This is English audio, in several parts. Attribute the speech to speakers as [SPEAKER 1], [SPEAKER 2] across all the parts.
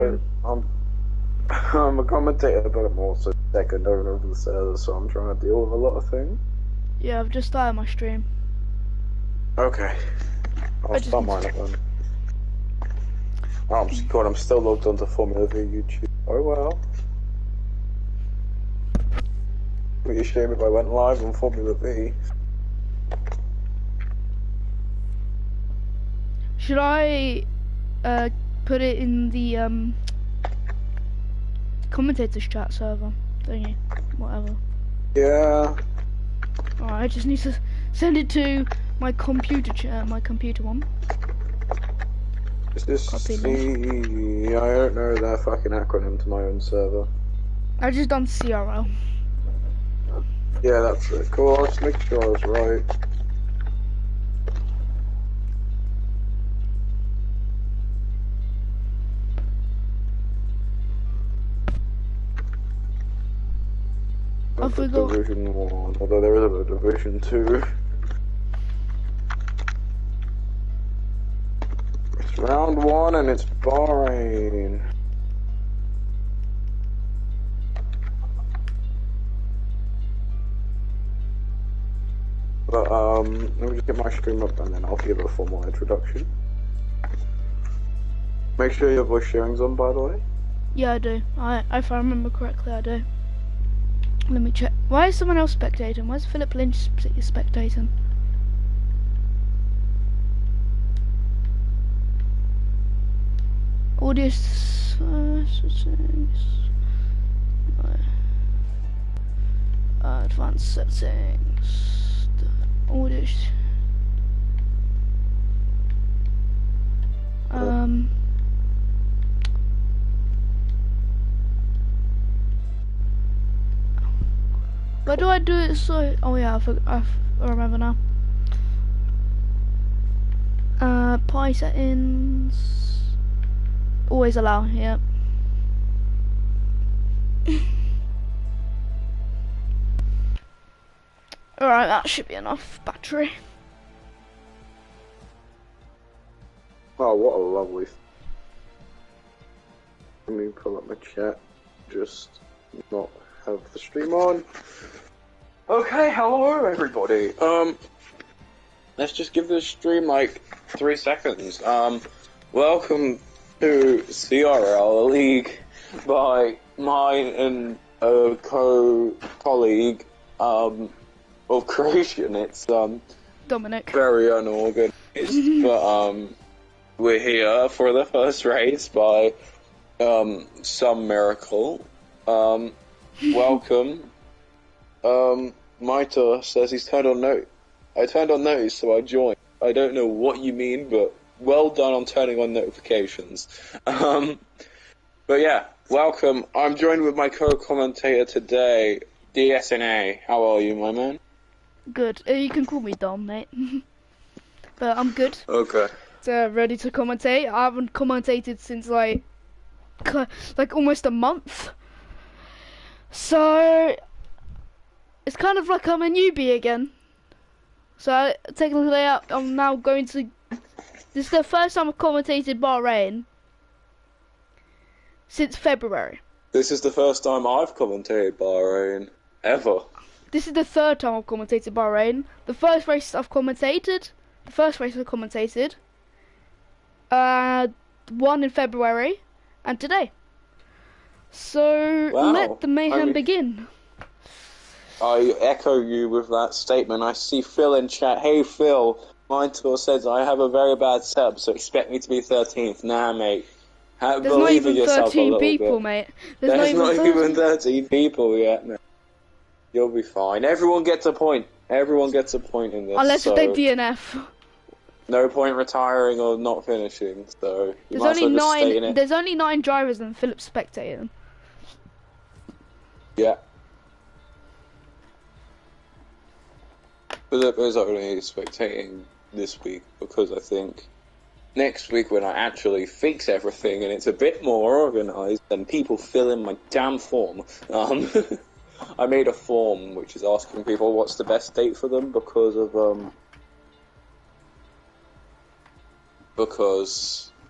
[SPEAKER 1] I'm I'm a commentator, but I'm also second owner of the server, so I'm trying to deal with a lot of things.
[SPEAKER 2] Yeah, I've just started my stream.
[SPEAKER 1] Okay, I'll
[SPEAKER 2] I just
[SPEAKER 1] start
[SPEAKER 2] need
[SPEAKER 1] mine
[SPEAKER 2] to...
[SPEAKER 1] up then. Oh, God, I'm still logged onto Formula V YouTube. Oh well. It'd be a shame if I went live on Formula V.
[SPEAKER 2] Should I put it in the commentators chat server? Don't you? Whatever.
[SPEAKER 1] Yeah.
[SPEAKER 2] Alright, I just need to send it to my computer chat, my computer one.
[SPEAKER 1] Is this
[SPEAKER 2] Copy
[SPEAKER 1] the...
[SPEAKER 2] link.
[SPEAKER 1] I don't know their fucking acronym to my own server.
[SPEAKER 2] I just done CRL.
[SPEAKER 1] Yeah, that's it. Cool, I'll just make sure I was right.
[SPEAKER 2] I forgot.
[SPEAKER 1] Division 1, although there is a Division 2. It's round 1 and it's Bahrain. But, let me just get my stream up and then I'll give a formal introduction. Make sure your voice sharing's on, by the way.
[SPEAKER 2] Yeah, I do. If I remember correctly, I do. Let me check. Why is someone else spectating? Why is Philip Lynch spectating? Audio settings. Advanced settings. Audio. Where do I do it so... Oh yeah, I remember now. Pi settings... Always allow, yeah. Alright, that should be enough battery.
[SPEAKER 1] Oh, what a lovely... Let me pull up my chat. Just not have the stream on. Okay, hello everybody. Let's just give this stream like 3 seconds. Welcome to CRL League by mine and a colleague of creation. It's
[SPEAKER 2] Dominic.
[SPEAKER 1] very unorganized, but we're here for the first race by some miracle. Welcome. Maito says he's turned on note. I turned on notice, so I joined. I don't know what you mean, but well done on turning on notifications. But yeah, welcome. I'm joined with my co-commentator today, DSNA. How are you, my man?
[SPEAKER 2] Good. You can call me Dom, mate. But I'm good.
[SPEAKER 1] Okay.
[SPEAKER 2] Ready to commentate. I haven't commentated since like almost a month. So it's kind of like I'm a newbie again. So technically I'm now going to... This is the first time I've commentated Bahrain since February.
[SPEAKER 1] This is the first time I've commentated Bahrain, ever.
[SPEAKER 2] This is the third time I've commentated Bahrain. The first race I commentated, one in February, and today. So
[SPEAKER 1] Wow.
[SPEAKER 2] let the mayhem begin.
[SPEAKER 1] I echo you with that statement. I see Phil in chat. Hey Phil, Mindtor says I have a very bad setup, so expect me to be 13th. Nah, mate.
[SPEAKER 2] There's not even 13 people, mate.
[SPEAKER 1] There's not even 13 people yet, man. You'll be fine. Everyone gets a point. Everyone gets a point in this.
[SPEAKER 2] Unless they DNF.
[SPEAKER 1] No point retiring or not finishing. So
[SPEAKER 2] there's only 9 drivers and Philip's spectating.
[SPEAKER 1] Yeah. Philip is only spectating this week because I think next week when I actually fix everything and it's a bit more organised, then people fill in my damn form. I made a form which is asking people what's the best date for them because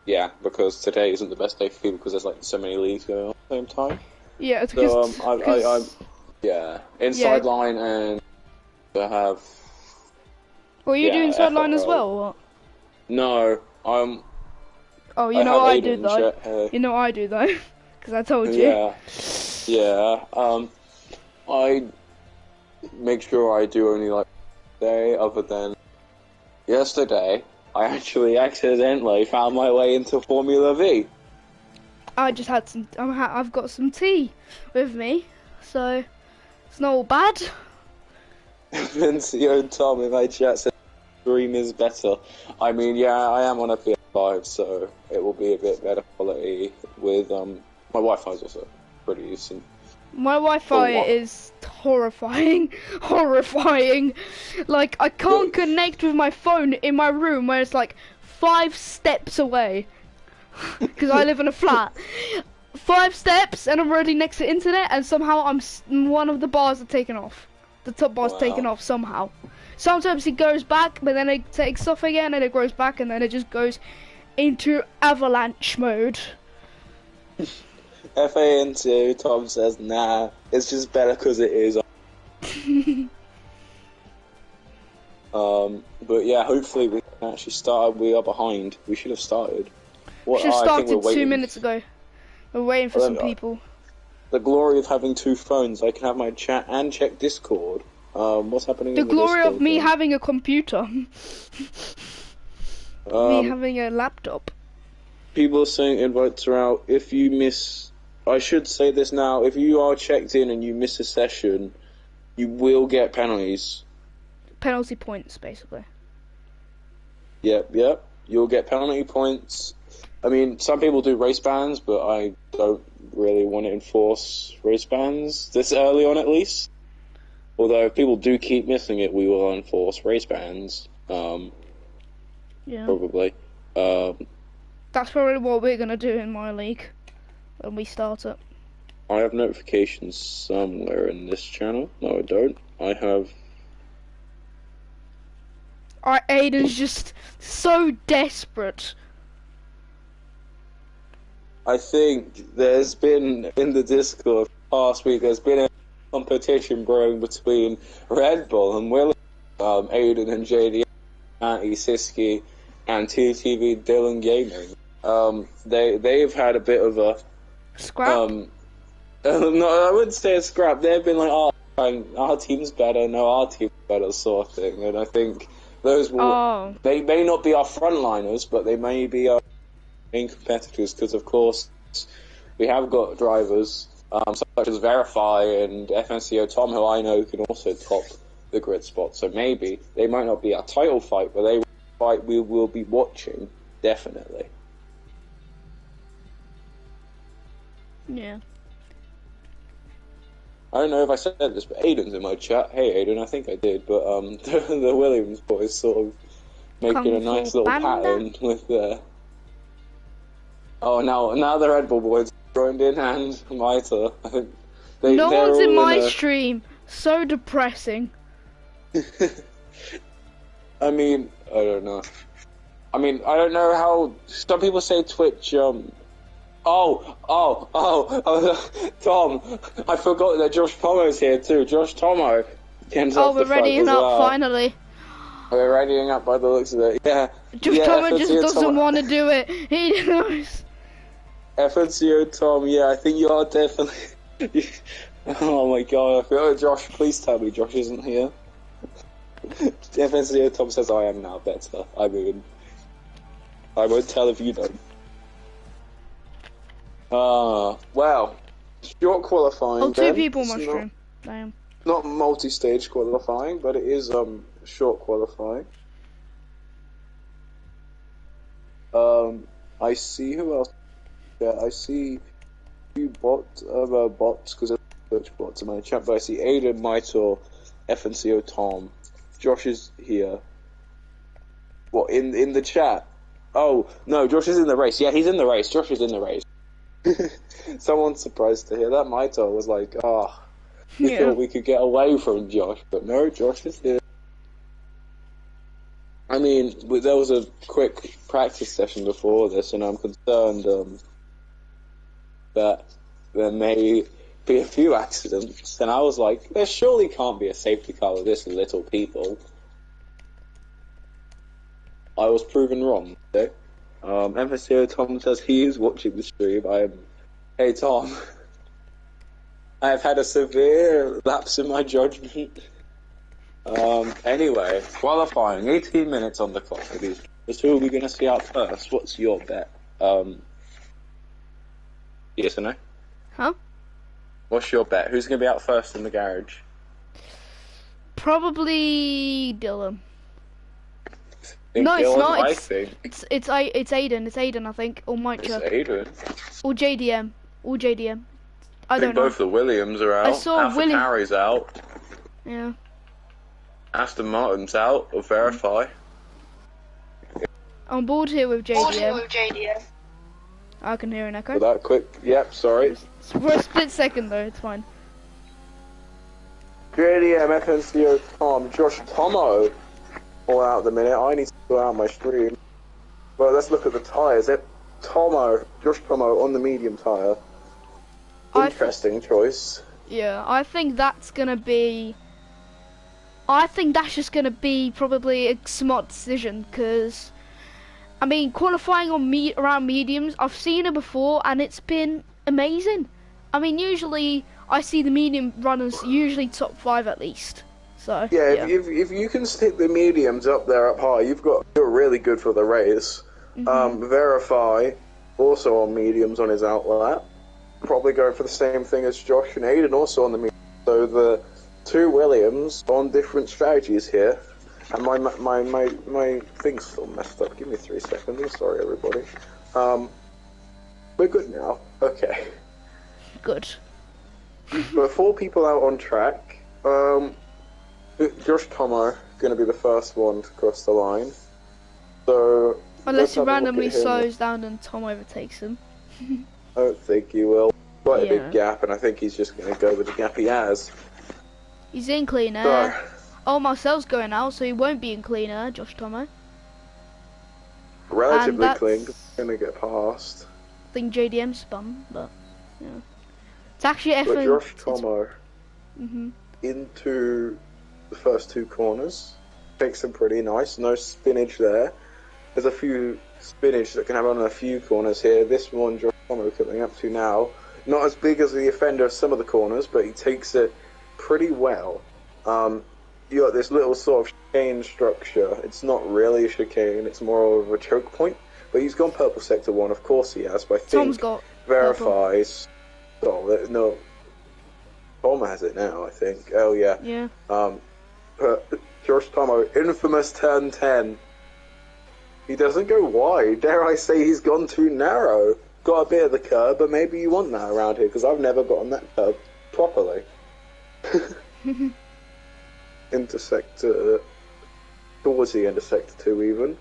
[SPEAKER 1] yeah, because today isn't the best day for people because there's like so many leagues going on at the same time.
[SPEAKER 2] Yeah, it's
[SPEAKER 1] So
[SPEAKER 2] because
[SPEAKER 1] inside line and I have.
[SPEAKER 2] Well, you do inside line as
[SPEAKER 1] FRL.
[SPEAKER 2] well, or what?
[SPEAKER 1] No,
[SPEAKER 2] Oh, you know what I do though. You know what I do though, because I told you.
[SPEAKER 1] Yeah. I make sure I do only like day. Other than yesterday, I actually accidentally found my way into Formula V.
[SPEAKER 2] I just had some. I've got some tea with me, so it's not all bad.
[SPEAKER 1] Vincio and Tom in my chat said stream is better. I mean, yeah, I am on a PS5, so it will be a bit better quality. With my Wi-Fi is also pretty decent.
[SPEAKER 2] My Wi-Fi is horrifying, horrifying. Like I can't connect with my phone in my room where it's like 5 steps away, because I live in a flat. 5 steps and I'm already next to internet, and somehow one of the bars are taken off. The top bar's taken off somehow. Sometimes it goes back, but then it takes off again, and it goes back, and then it just goes into avalanche mode.
[SPEAKER 1] FAN2, Tom says, nah, it's just better because it is. But yeah, hopefully we can actually start. We are behind. We should have started.
[SPEAKER 2] We should have started 2 minutes ago. We're waiting for some people.
[SPEAKER 1] The glory of having 2 phones. I can have my chat and check Discord. What's happening?
[SPEAKER 2] The
[SPEAKER 1] in the
[SPEAKER 2] glory
[SPEAKER 1] Discord
[SPEAKER 2] of me
[SPEAKER 1] then?
[SPEAKER 2] having a computer. Me having a laptop.
[SPEAKER 1] People are saying invites are out. If you miss, I should say this now. If you are checked in and you miss a session, you will get penalties.
[SPEAKER 2] Penalty points, basically.
[SPEAKER 1] Yep. You'll get penalty points. I mean, some people do race bans, but I don't really want to enforce race bans this early on, at least. Although if people do keep missing it, we will enforce race bans.
[SPEAKER 2] Yeah.
[SPEAKER 1] Probably.
[SPEAKER 2] That's probably what we're gonna do in my league when we start it.
[SPEAKER 1] I have notifications somewhere in this channel. No, I don't. I have.
[SPEAKER 2] Aiden's just so desperate.
[SPEAKER 1] I think there's been in the Discord last week. There's been a competition brewing between Red Bull and Will, Aiden and JD, Anti Siski, and TTV Dylan Gaming. They've had a bit of a
[SPEAKER 2] scrap.
[SPEAKER 1] No, I wouldn't say a scrap. They've been like, our team's better. No, our team's better, sort of thing. And I think those will. They may not be our frontliners, but they may be our main competitors, because of course we have got drivers such as Verify and FNCO Tom, who I know can also top the grid spot. So maybe they might not be our title fight, but they will fight we will be watching, definitely.
[SPEAKER 2] Yeah.
[SPEAKER 1] I don't know if I said this, but Aiden's in my chat. Hey Aiden, I think I did, but the Williams boys sort of making a nice little pattern with their. Oh, now the Red Bull boys joined in, and Maita. I think
[SPEAKER 2] no one's in my stream. So depressing.
[SPEAKER 1] I mean, I don't know. I mean, I don't know how. Some people say Twitch. Tom, I forgot that Josh Tomo's here too. Josh Tomo.
[SPEAKER 2] We're readying up finally.
[SPEAKER 1] We're readying up by the looks of it. Yeah.
[SPEAKER 2] Josh Tomo just doesn't want to do it. He knows.
[SPEAKER 1] FNCO Tom, yeah, I think you are definitely. Oh my god, I feel like Josh. Please tell me Josh isn't here. FNCO Tom says I am now better. I mean, I won't tell if you don't. Well, short qualifying.
[SPEAKER 2] Oh, 2 people mushroom. Damn.
[SPEAKER 1] Not multi-stage qualifying, but it is short qualifying. I see who else. Yeah, I see few bots because there's search bots in my chat. But I see Aiden, Maitor, FNCO Tom, Josh is here. What in the chat? Oh no, Josh is in the race. Yeah, he's in the race. Josh is in the race. Someone's surprised to hear that. Maitor was like, we thought we could get away from Josh, but no, Josh is here. I mean, there was a quick practice session before this, and I'm concerned that there may be a few accidents. And I was like, there surely can't be a safety car with this little people. I was proven wrong. Okay? FSCO Tom says he is watching the stream. Hey Tom, I have had a severe lapse in my judgment. Anyway, qualifying, 18 minutes on the clock. So who are we going to see out first? What's your bet? Yes or no?
[SPEAKER 2] Huh?
[SPEAKER 1] What's your bet? Who's going to be out first in the garage?
[SPEAKER 2] Probably Dylan.
[SPEAKER 1] No,
[SPEAKER 2] it's not.
[SPEAKER 1] I think.
[SPEAKER 2] It's Aiden. It's Aiden, I think, or Mike.
[SPEAKER 1] It's Aiden.
[SPEAKER 2] Or JDM. Or JDM. I don't know.
[SPEAKER 1] Both the Williams are out.
[SPEAKER 2] I saw
[SPEAKER 1] Harry's out.
[SPEAKER 2] Yeah.
[SPEAKER 1] Aston Martin's out. Or Verify.
[SPEAKER 2] I'm bored here with JDM. I can hear an echo.
[SPEAKER 1] For that quick. Yep. Sorry.
[SPEAKER 2] For a split second though, it's fine.
[SPEAKER 1] JDM, FNCO, Tom, Josh Tomo. All out at the minute. I need to go out my stream. Well, let's look at the tyres. Josh Tomo on the medium tyre. Interesting choice.
[SPEAKER 2] Yeah, I think that's gonna be. I think that's just gonna be probably a smart decision because, I mean, qualifying on around mediums, I've seen it before and it's been amazing. I mean, usually I see the medium runners usually top 5 at least. So
[SPEAKER 1] yeah. If you can stick the mediums up there up high, you're really good for the race. Verify also on mediums on his outlap. Probably going for the same thing as Josh and Aiden also on the medium. So the two Williams on different strategies here. And my thing's still messed up. Give me 3 seconds. I'm sorry, everybody. We're good now. Okay.
[SPEAKER 2] Good.
[SPEAKER 1] But 4 people out on track. Josh Tomo going to be the first one to cross the line. So
[SPEAKER 2] unless he randomly slows down and Tom overtakes him.
[SPEAKER 1] I don't think he will. Quite a big gap, and I think he's just going to go with the gap he has.
[SPEAKER 2] He's in clean air. Oh, Marcel's going out, so he won't be in clean air, Josh Tomo.
[SPEAKER 1] Relatively clean, because he's going to get past.
[SPEAKER 2] I think JDM spun, but yeah. It's actually
[SPEAKER 1] But Josh Tomo into the first 2 corners. Takes them pretty nice. No spinach there. There's a few spinach that can happen on a few corners here. This one, Josh Tomo coming up to now. Not as big as the offender of some of the corners, but he takes it pretty well. You got this little sort of chicane structure. It's not really a chicane, it's more of a choke point. But he's gone purple sector 1, of course he has, but I think
[SPEAKER 2] Tom's got
[SPEAKER 1] verifies. Oh, no. Tom has it now, I think. Oh, yeah.
[SPEAKER 2] Yeah.
[SPEAKER 1] Josh Tomo, infamous turn 10. He doesn't go wide. Dare I say he's gone too narrow. Got a bit of the curb, but maybe you want that around here, because I've never gotten that curb properly. Intersector, towards the end of sector 2 even.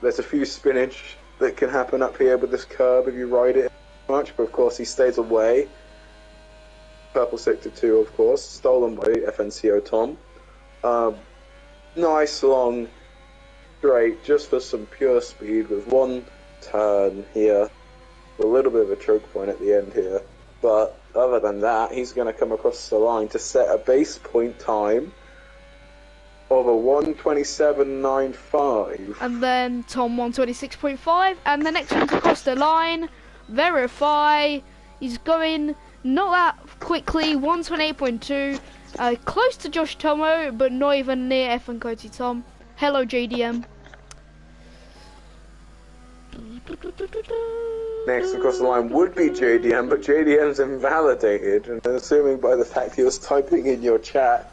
[SPEAKER 1] There's a few spinach that can happen up here with this curb if you ride it much, but of course he stays away. Purple sector 2, of course, stolen by FNCO Tom. Nice long straight, just for some pure speed with 1 turn here. A little bit of a choke point at the end here, but other than that, he's going to come across the line to set a base point time of a 1:27.95.
[SPEAKER 2] And then Tom 1:26.5, and the next one's across the line. Verify. He's going not that quickly. 1:28.2. Close to Josh Tomo, but not even near F and Cody Tom. Hello, JDM.
[SPEAKER 1] Next across the line would be JDM, but JDM's invalidated, and assuming by the fact he was typing in your chat,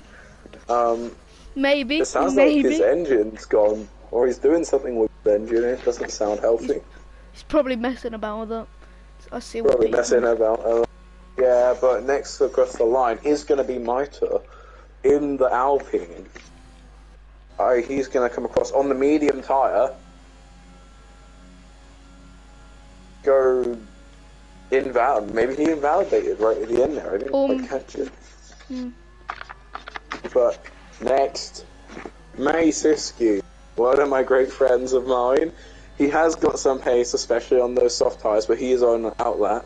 [SPEAKER 2] maybe.
[SPEAKER 1] It sounds like his engine's gone, or he's doing something with his engine. It doesn't sound healthy.
[SPEAKER 2] He's probably messing about with it. I see what
[SPEAKER 1] probably messing about. Yeah, but next across the line is going to be Maito in the Alpine. He's going to come across on the medium tyre. Go invalid. Maybe he invalidated right at the end there. I didn't quite catch it. But next, May Siski one of my great friends of mine. He has got some pace, especially on those soft tyres, but he is on an outlap.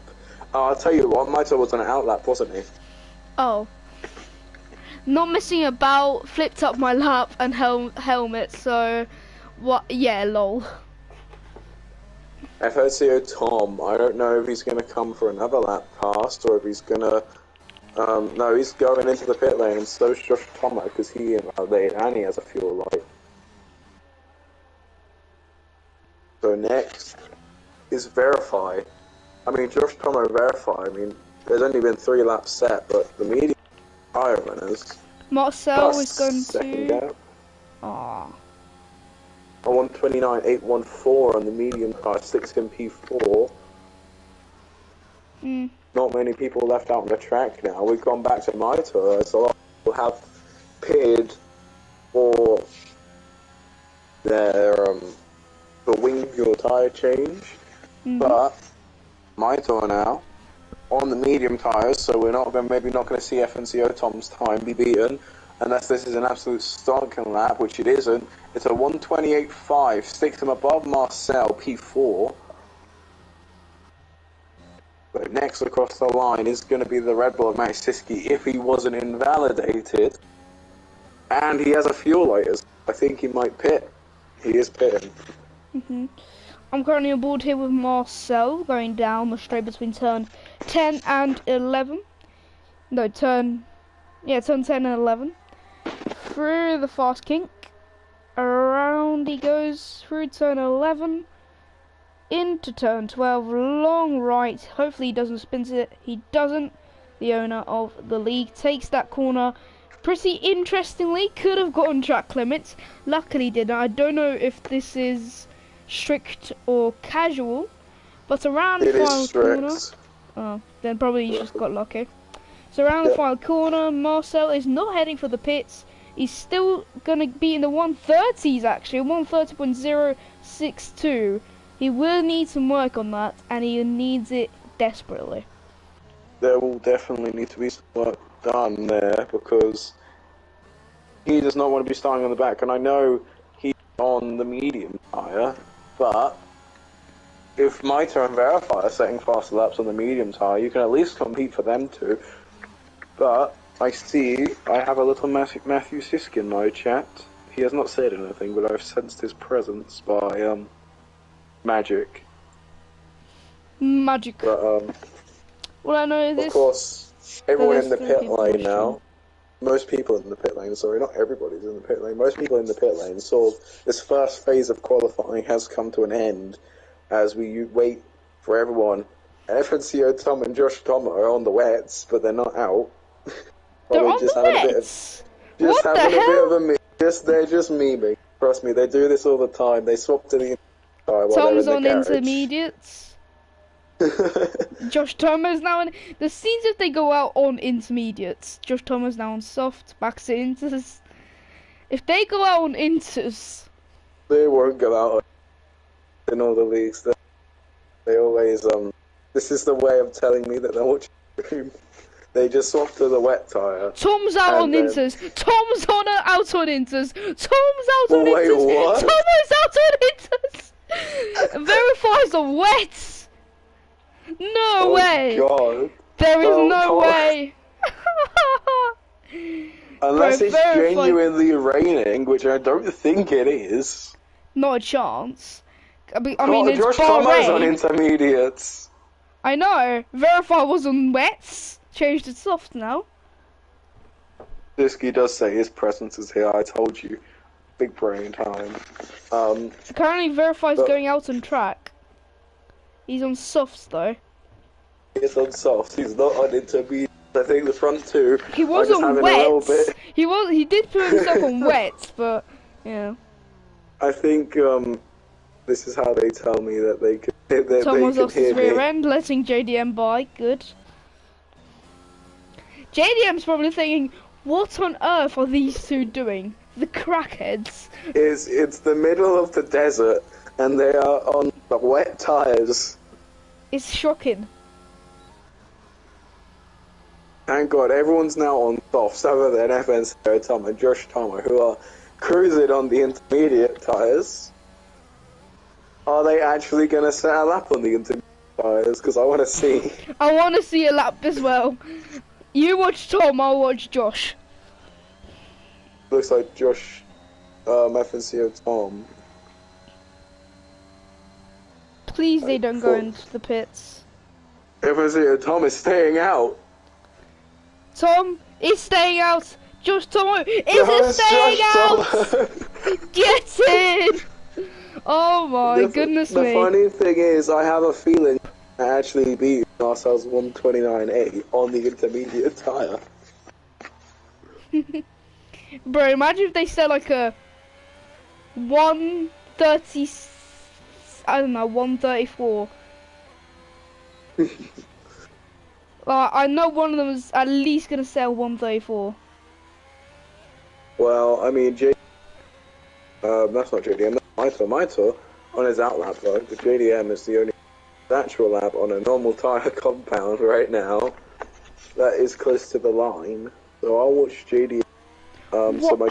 [SPEAKER 1] I'll tell you what, Maito was on an outlap, wasn't he?
[SPEAKER 2] Oh. Not messing about, flipped up my lap and helmet, so... What? Yeah, lol.
[SPEAKER 1] FOCO Tom, I don't know if he's going to come for another lap past, or if he's going to... no, he's going into the pit lane, and so's Josh Tomo, because he invalidated and he has a fuel light. So next is Verify. I mean, Josh Tomo Verify, I mean, there's only been 3 laps set, but the medium tyre runners...
[SPEAKER 2] Marcel is going
[SPEAKER 1] second
[SPEAKER 2] to...
[SPEAKER 1] gap.
[SPEAKER 2] Aww.
[SPEAKER 1] A 129.814 on the medium tyre, 6 in P4. Not many people left out on the track now. We've gone back to my tour, so a lot of people have pitted for their the wing fuel tyre change. But my tour now on the medium tyres, so we're maybe not going to see FNCO Tom's time be beaten unless this is an absolute stonking lap, which it isn't. It's a 128.5, sticks him above Marcel P4. But next across the line is going to be the Red Bull of Max Siski if he wasn't invalidated. And he has a fuel light. I think he might pit. He is pitting.
[SPEAKER 2] I'm currently on board here with Marcel, going down the straight between turn 10 and 11. No, turn 10 and 11. Through the fast kink. Around he goes through turn 11. Into turn 12, long right. Hopefully he doesn't spin it. He doesn't. The owner of the league takes that corner. Pretty interestingly, could have gotten track limits. Luckily didn't. I don't know if this is strict or casual, but around the final corner. Oh, then probably he just got lucky. So around the final corner, Marcel is not heading for the pits. He's still gonna be in the 130s actually, 130.062. He will need some work on that, and he needs it desperately.
[SPEAKER 1] There will definitely need to be some work done there, because he does not want to be starting on the back, and I know he's on the medium tyre, but if Maito and Verify are setting faster laps on the medium tyre, you can at least compete for them too. But I have a little Matthew Sisk in my chat. He has not said anything, but I've sensed his presence by magic. But
[SPEAKER 2] well, I know this.
[SPEAKER 1] Of course, everyone in the pit lane now. Most people in the pit lane, sorry, not everybody's in the pit lane. Most people in the pit lane saw this first phase of qualifying has come to an end as we wait for everyone. FNCO Tom and Josh Tom are on the wets, but they're not out.
[SPEAKER 2] They're on the wets? What the hell?
[SPEAKER 1] They're just memeing. Trust me, they do this all the time. They swap to the
[SPEAKER 2] Tom's on intermediates. Josh Thomas now on. The scenes if they go out on intermediates. Josh Thomas now on soft, back to inters. If they go out on inters,
[SPEAKER 1] they won't go out in all the leagues. They always This is the way of telling me that they're watching. They just swap to the wet tyre.
[SPEAKER 2] Tom's out on inters. Tom's out on inters. Tom's out on
[SPEAKER 1] wait,
[SPEAKER 2] inters.
[SPEAKER 1] what?
[SPEAKER 2] Tom's out on inters. Verifies the wets. No way!
[SPEAKER 1] God.
[SPEAKER 2] There is no way!
[SPEAKER 1] Unless it's genuinely raining, which I don't think it is.
[SPEAKER 2] Not a chance. I mean it's
[SPEAKER 1] Josh
[SPEAKER 2] Bahrain.
[SPEAKER 1] Thomas on intermediates.
[SPEAKER 2] I know. Verify was on wets. Changed it soft now.
[SPEAKER 1] Disky does say his presence is here, I told you. Big brain time.
[SPEAKER 2] Currently Verify's going out on track. He's on softs though.
[SPEAKER 1] He's on softs, he's not on intermediate. I think the front two.
[SPEAKER 2] He was on wets. He did put himself on wets, but yeah.
[SPEAKER 1] I think this is how they tell me that they can.
[SPEAKER 2] Tom was off his rear end, letting JDM by. Good. JDM's probably thinking, what on earth are these two doing? The crackheads.
[SPEAKER 1] It's the middle of the desert, and they are on the wet tires.
[SPEAKER 2] It's shocking.
[SPEAKER 1] Thank God, everyone's now on softs other than FNCO Tom and Josh Tomo, who are cruising on the intermediate tyres. Are they actually going to set a lap on the intermediate tyres? Because I want to see.
[SPEAKER 2] I want to see a lap as well. You watch Tom, I'll watch Josh.
[SPEAKER 1] Looks like Josh, FNCO Tom.
[SPEAKER 2] Please, they don't go into the pits.
[SPEAKER 1] FNCO Tom is staying out.
[SPEAKER 2] Tom is staying out. Josh Tomo isn't staying out. Get in. Oh my goodness me.
[SPEAKER 1] The funny thing is, I have a feeling I actually beat Marcel's 129A on the intermediate tyre.
[SPEAKER 2] Bro, imagine if they said like a 130, I don't know, 134. I know one of them is at least gonna sell 134.
[SPEAKER 1] Well, I mean, that's not JDM, that's Mito on his outlap though. The JDM is the only actual lap on a normal tyre compound right now that is close to the line. So I'll watch JDM. So my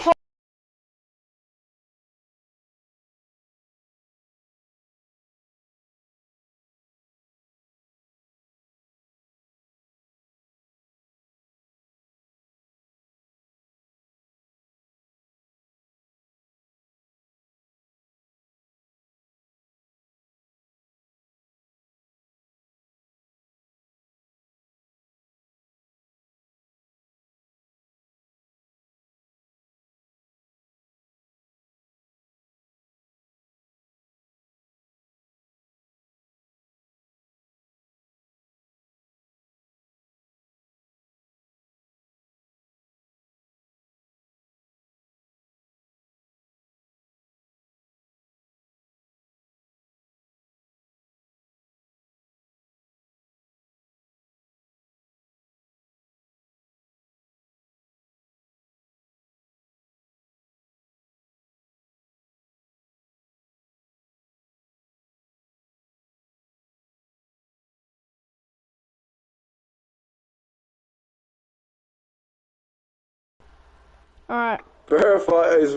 [SPEAKER 2] Alright.
[SPEAKER 1] Verify is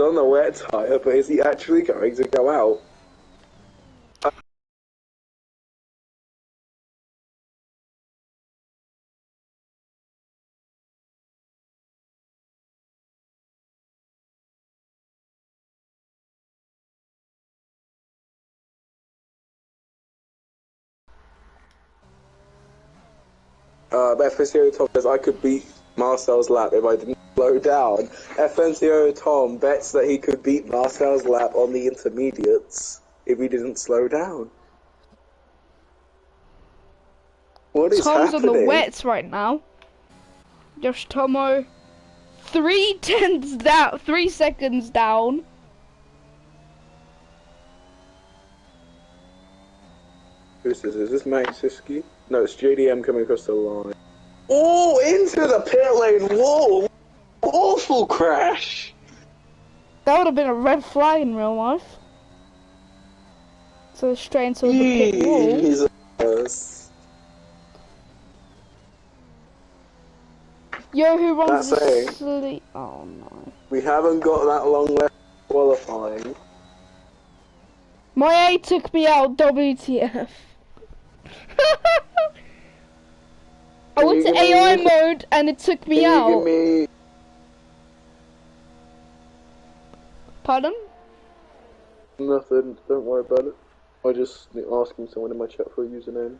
[SPEAKER 1] on the wet tyre, but is he actually going to go out? FNCO Tom says I could beat Marcel's lap if I didn't slow down. FNCO Tom bets that he could beat Marcel's lap on the intermediates if he didn't slow down. What is
[SPEAKER 2] Tom's
[SPEAKER 1] happening?
[SPEAKER 2] on the wets right now. Josh Tomo, 3/10 down, 3 seconds down.
[SPEAKER 1] Who's this? Is this Max Siski? No, it's JDM coming across the line. Oh, into the pit lane wall! Awful crash!
[SPEAKER 2] That would have been a red flag in real life. So straight into the pit wall.
[SPEAKER 1] Jesus.
[SPEAKER 2] Yo, who runs
[SPEAKER 1] That's
[SPEAKER 2] the sleep? Oh no.
[SPEAKER 1] We haven't got that long left qualifying.
[SPEAKER 2] My A took me out, WTF. I went to AI mode and it took me out. Pardon?
[SPEAKER 1] Nothing, don't worry about it. I just asking someone in my chat for a username.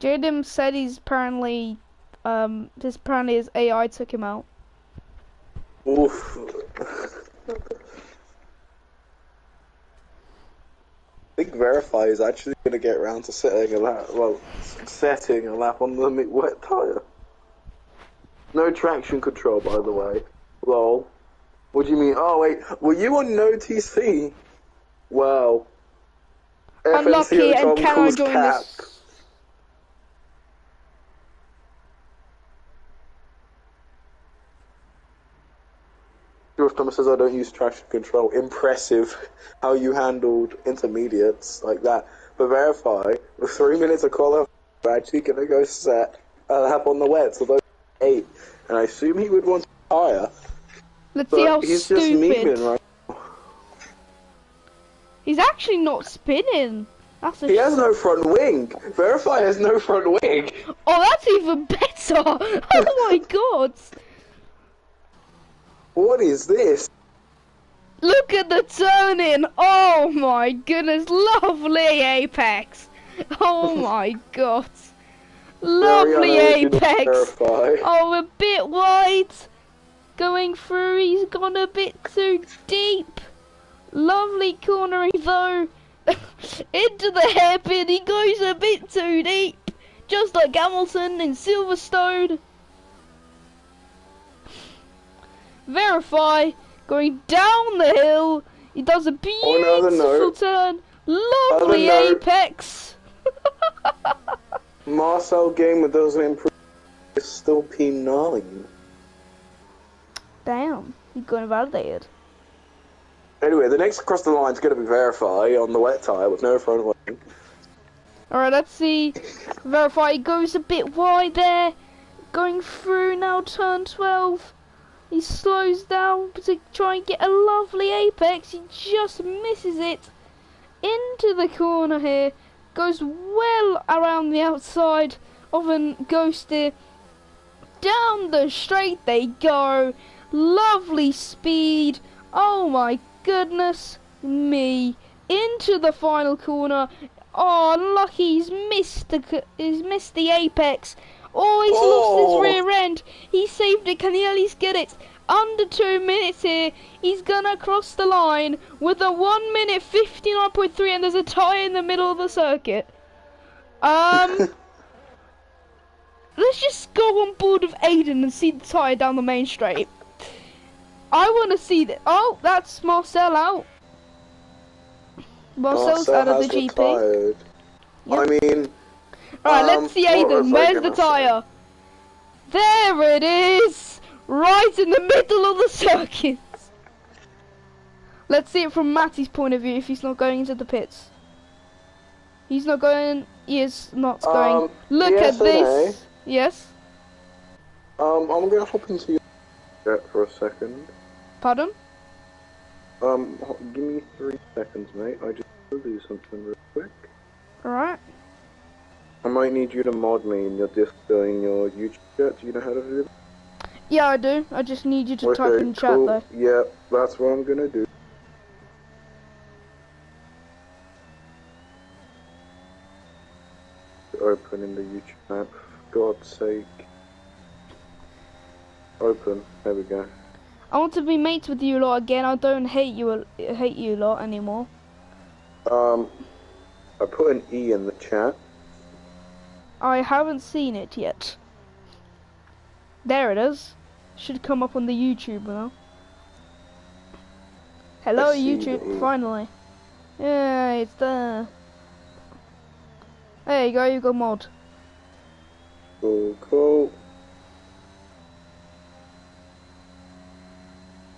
[SPEAKER 2] Jaden said he's apparently, his AI took him out.
[SPEAKER 1] Oof. I think Verify is actually going to get around to setting a lap, on the wet tyre. No traction control, by the way. Lol. What do you mean? Oh wait, were you on no TC? Wow.
[SPEAKER 2] Unlucky, and can I join this?
[SPEAKER 1] George Thomas says I don't use traction control. Impressive how you handled intermediates like that. But Verify, with 3 minutes of qualifying, we're actually going to go set a lap on the wet, so those 8. And I assume he would want to tire.
[SPEAKER 2] Let's see how
[SPEAKER 1] he's
[SPEAKER 2] stupid.
[SPEAKER 1] just memeing right.
[SPEAKER 2] He's actually not spinning. That's
[SPEAKER 1] He has no front wing. Verify has no front wing.
[SPEAKER 2] Oh, that's even better. Oh my god.
[SPEAKER 1] What is this?
[SPEAKER 2] Look at the turning. Oh my goodness. Lovely apex. Oh my god. Lovely apex. Oh, a bit wide. Going through. He's gone a bit too deep. Lovely cornering though. Into the hairpin. He goes a bit too deep. Just like Hamilton in Silverstone. Verify. Going down the hill. He does a beautiful turn. Lovely apex.
[SPEAKER 1] Marcel Gamer doesn't improve. It's still P9.
[SPEAKER 2] Damn. He got invalidated.
[SPEAKER 1] Anyway, the next across the line is going to be Verify on the wet tyre with no front wing.
[SPEAKER 2] Alright, let's see. Verify goes a bit wide there. Going through now, turn 12. He slows down to try and get a lovely apex. He just misses it. Into the corner here. Goes well around the outside of a ghosty. Down the straight they go. Lovely speed. Oh my goodness me. Into the final corner. Oh, lucky he's missed the apex. Oh, he's lost his rear end. He saved it. Can he at least get it? Under 2 minutes here. He's gonna cross the line with a 1 minute 59.3, and there's a tyre in the middle of the circuit. Let's just go on board with Aiden and see the tyre down the main straight. I want to see that. Oh, that's Marcel out. Marcel's out of the GP. Yep.
[SPEAKER 1] I mean...
[SPEAKER 2] Alright, let's see Aiden. Where's the tyre? There it is! Right in the middle of the circuit. Let's see it from Matty's point of view if he's not going into the pits. He's not going... He is not going. Look at this. Yes?
[SPEAKER 1] I'm going to hop into your chat for a second.
[SPEAKER 2] Pardon?
[SPEAKER 1] Give me 3 seconds, mate. I just will do something real quick.
[SPEAKER 2] Alright.
[SPEAKER 1] I might need you to mod me in your in your YouTube chat. Do you know how to do that?
[SPEAKER 2] Yeah, I do. I just need you to type in chat though.
[SPEAKER 1] Yeah, that's what I'm gonna do. Open in the YouTube app. For God's sake. Open. There we go.
[SPEAKER 2] I want to be mates with you lot again. I don't hate you lot anymore.
[SPEAKER 1] I put an E in the chat.
[SPEAKER 2] I haven't seen it yet. There it is. Should come up on the YouTube now. Hello YouTube, finally. Yeah, it's there. There you go, you got mod.
[SPEAKER 1] Cool.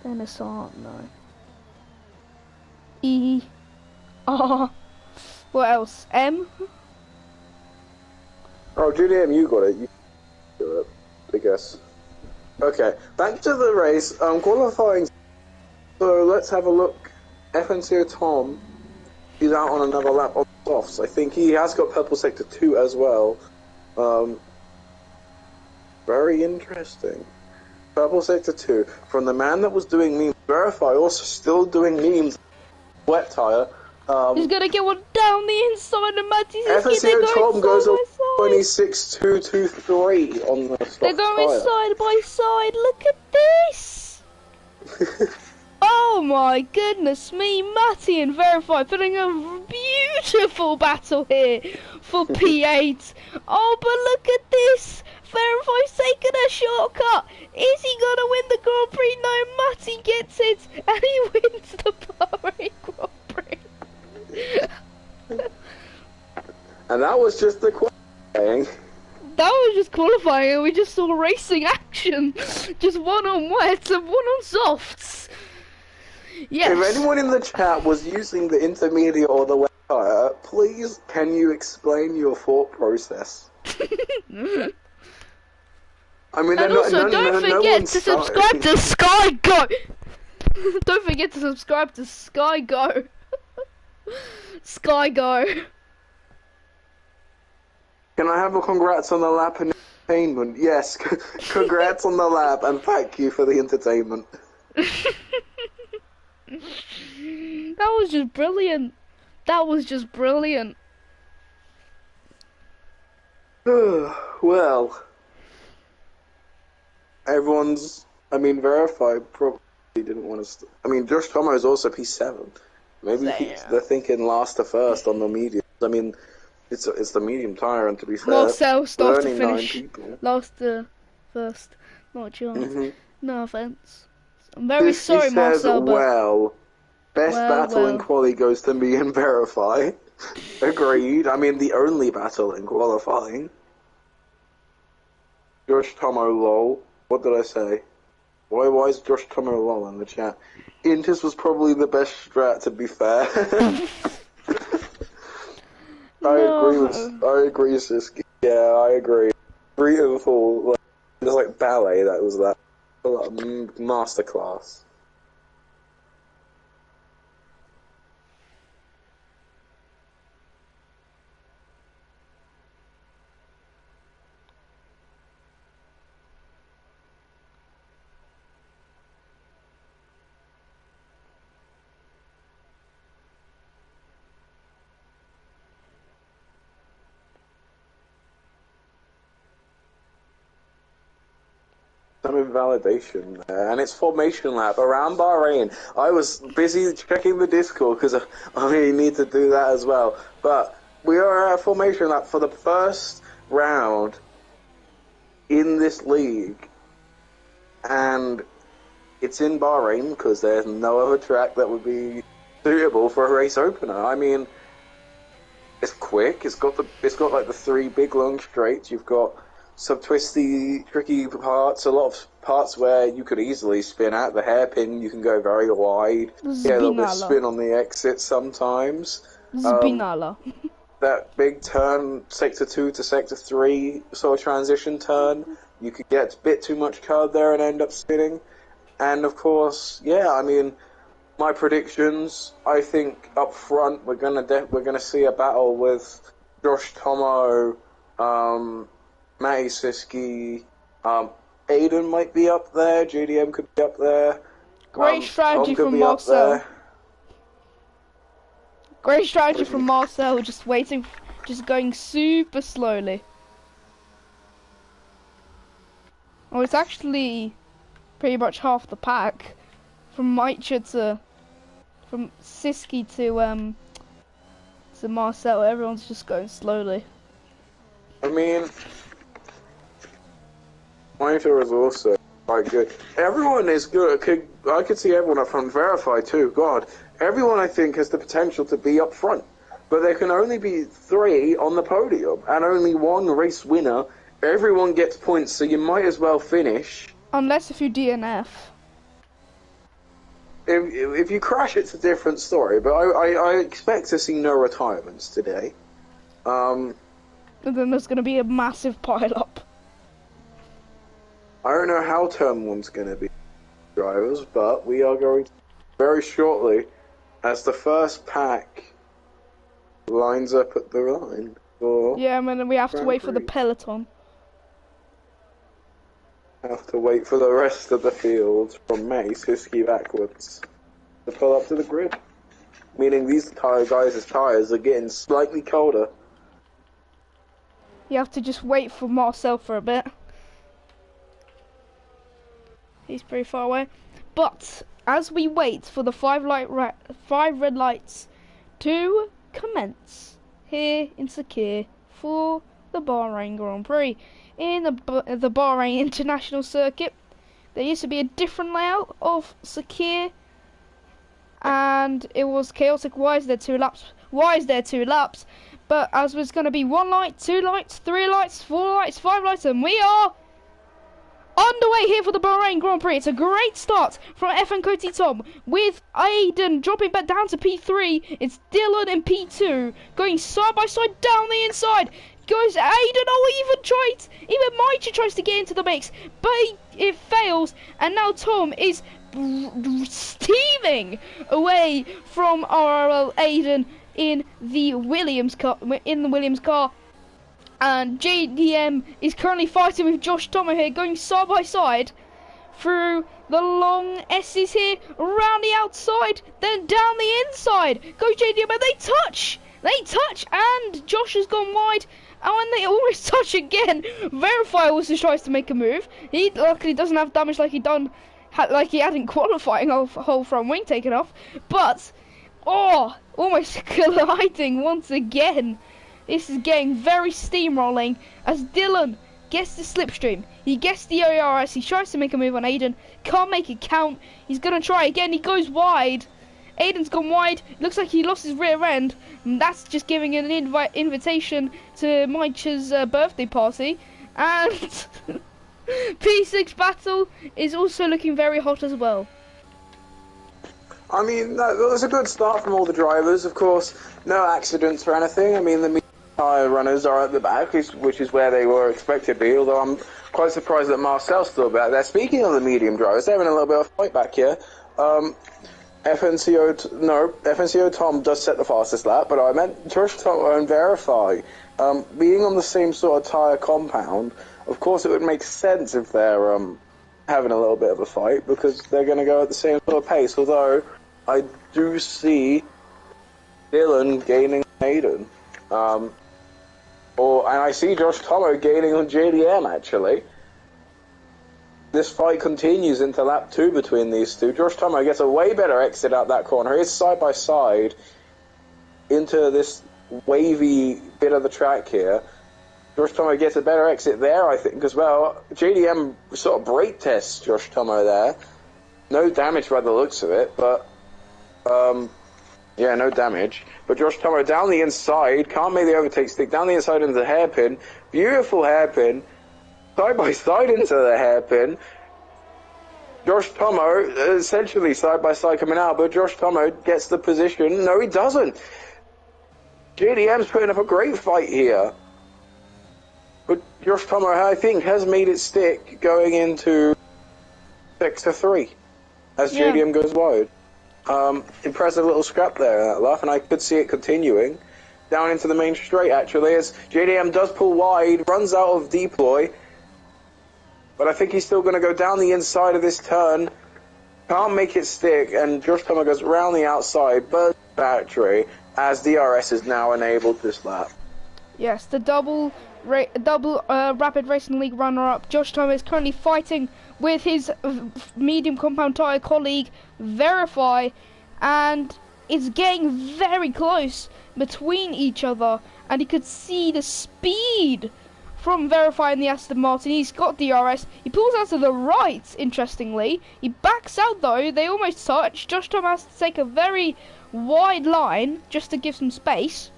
[SPEAKER 2] Then it's on, no. E. R. What else? M?
[SPEAKER 1] Oh, Julian, you got it. You got it, I guess. Okay, back to the race. Qualifying. So let's have a look. FNCO Tom, he's out on another lap on softs. I think he has got purple sector 2 as well. Very interesting. Purple sector 2 from the man that was doing memes. Verify also still doing memes. Wet tire.
[SPEAKER 2] He's gonna get one down the inside of Matty's.
[SPEAKER 1] FNCO Tom goes on 26.223 on the soft
[SPEAKER 2] They're going
[SPEAKER 1] tire.
[SPEAKER 2] side by side. Look at this. Oh my goodness me, Matty and Verify putting a beautiful battle here for P8. Oh, but look at this. Verify's taking a shortcut. Is he gonna win the Grand Prix? No, Matty gets it and he wins the Bahrain Grand Prix.
[SPEAKER 1] And that was just the qualifying.
[SPEAKER 2] That was just qualifying and we just saw racing action. Just one on wets and one on softs. Yes.
[SPEAKER 1] If anyone in the chat was using the intermediate or the wet tire, please can you explain your thought process? I mean,
[SPEAKER 2] and also, don't forget to subscribe to Sky Go. Don't forget to subscribe to Sky Go. Sky Go.
[SPEAKER 1] Can I have a congrats on the lap and entertainment? Yes, congrats on the lap and thank you for the entertainment.
[SPEAKER 2] That was just brilliant. That was just brilliant.
[SPEAKER 1] Well, everyone's, I mean, verified probably didn't want to. I mean, Josh Tomo is also P7. Maybe they're thinking last to first on the medium. I mean, it's the medium tire, and to be fair,
[SPEAKER 2] Marcel starts to finish
[SPEAKER 1] 9 people.
[SPEAKER 2] last to first. Not a chance. No offense. I'm very sorry,
[SPEAKER 1] says,
[SPEAKER 2] Marcel, but
[SPEAKER 1] well, best battle in quali goes to me in verify. Agreed. I mean, the only battle in qualifying. Josh Tomo lol. What did I say? Why is Josh Tomo lol in the chat? Intis was probably the best strat, to be fair. I agree, Siski. Yeah, I agree. Beautiful. It was like ballet. That was that. Masterclass. Some invalidation there, and it's formation lap around Bahrain. I was busy checking the Discord because I need to do that as well. But we are at formation lap for the first round in this league, and it's in Bahrain because there's no other track that would be suitable for a race opener. I mean, it's quick. It's got like the 3 big long straights. You've got some twisty, tricky parts, a lot of parts where you could easily spin out the hairpin, you can go very wide, get a little bit of spin on the exit sometimes. That big turn, Sector 2 to Sector 3 sort of transition turn, you could get a bit too much curve there and end up spinning. And of course, yeah, I mean, my predictions, I think up front we're gonna see a battle with Josh Tomo, Matty Siski, Aiden might be up there, JDM could be up there.
[SPEAKER 2] Great strategy from Marcel. Great strategy from Marcel, just waiting, just going super slowly. Oh, it's actually pretty much half the pack. From Siski to Marcel, everyone's just going slowly.
[SPEAKER 1] I mean, Monitor is also quite good. Everyone is good. I could see everyone up front. Verify too. God, everyone I think has the potential to be up front, but there can only be 3 on the podium and only 1 race winner. Everyone gets points, so you might as well finish.
[SPEAKER 2] Unless if you DNF.
[SPEAKER 1] If you crash, it's a different story. But I expect to see no retirements today.
[SPEAKER 2] And then there's going to be a massive pile-up.
[SPEAKER 1] I don't know how Turn 1's going to be drivers, but we are going to very shortly as the first pack lines up at the line.
[SPEAKER 2] Yeah, and then we have to wait for the peloton.
[SPEAKER 1] Have to wait for the rest of the field from Matty Siski backwards to pull up to the grid. Meaning these guys' tyres are getting slightly colder.
[SPEAKER 2] You have to just wait for Marcel for a bit. He's pretty far away. But as we wait for the 5 red lights to commence here in Sakir for the Bahrain Grand Prix. In the Bahrain International Circuit, there used to be a different layout of Sakir, and it was chaotic. Why is there 2 laps? Why is there 2 laps? But as was going to be 1 light, 2 lights, 3 lights, 4 lights, 5 lights, and we are underway here for the Bahrain Grand Prix. It's a great start from FN Coty Tom with Aiden dropping back down to P3. It's Dylan in P2 going side by side down the inside. Goes Aiden, oh, even Richard tries to get into the mix, but it fails, and now Tom is steaming away from RRL Aiden in the Williams car. And JDM is currently fighting with Josh Tomo here, going side by side through the long S's here, around the outside, then down the inside. Go JDM, and they touch, and Josh has gone wide. And when they almost touch again, Verify also tries to make a move. He luckily doesn't have damage like he had in qualifying, a whole front wing taken off. But, almost colliding once again. This is getting very steamrolling as Dylan gets the slipstream. He gets the ARS, he tries to make a move on Aiden. Can't make it count. He's going to try again, he goes wide. Aiden's gone wide, looks like he lost his rear end. And that's just giving an invitation to Maicha's birthday party. And P6 battle is also looking very hot as well.
[SPEAKER 1] I mean, that was a good start from all the drivers. Of course, no accidents or anything. I mean, the tyre runners are at the back, which is where they were expected to be, although I'm quite surprised that Marcel's still back there. Speaking of the medium drivers, they're having a little bit of a fight back here. FNCO Tom does set the fastest lap, but I meant Josh Tom and Verify. Being on the same sort of tyre compound, of course it would make sense if they're having a little bit of a fight, because they're going to go at the same sort of pace, although I do see Dylan gaining Aiden. And I see Josh Tomo gaining on JDM, actually. This fight continues into lap 2 between these two. Josh Tomo gets a way better exit out that corner. He's side by side into this wavy bit of the track here. Josh Tomo gets a better exit there, I think, as well. JDM sort of brake tests Josh Tomo there. No damage by the looks of it, but... yeah, no damage. But Josh Tomo down the inside, can't make the overtake stick, down the inside into the hairpin. Beautiful hairpin. Side by side into the hairpin. Josh Tomo, essentially side by side coming out, but Josh Tomo gets the position. No, he doesn't. JDM's putting up a great fight here. But Josh Tomo, I think, has made it stick going into 6-3 as JDM goes wide. Impressive little scrap there in that lap, and I could see it continuing down into the main straight, actually, as JDM does pull wide, runs out of deploy, but I think he's still going to go down the inside of this turn, can't make it stick, and Josh Tomo goes around the outside, but battery, as DRS is now enabled this lap.
[SPEAKER 2] Yes, the double Rapid Racing League runner-up, Josh Tomo, is currently fighting with his medium compound tyre colleague, Verify, and it's getting very close between each other, and you could see the speed from Verify in the Aston Martin. He's got DRS, he pulls out to the right, interestingly, he backs out though, they almost touch. Josh Tomo has to take a very wide line just to give some space,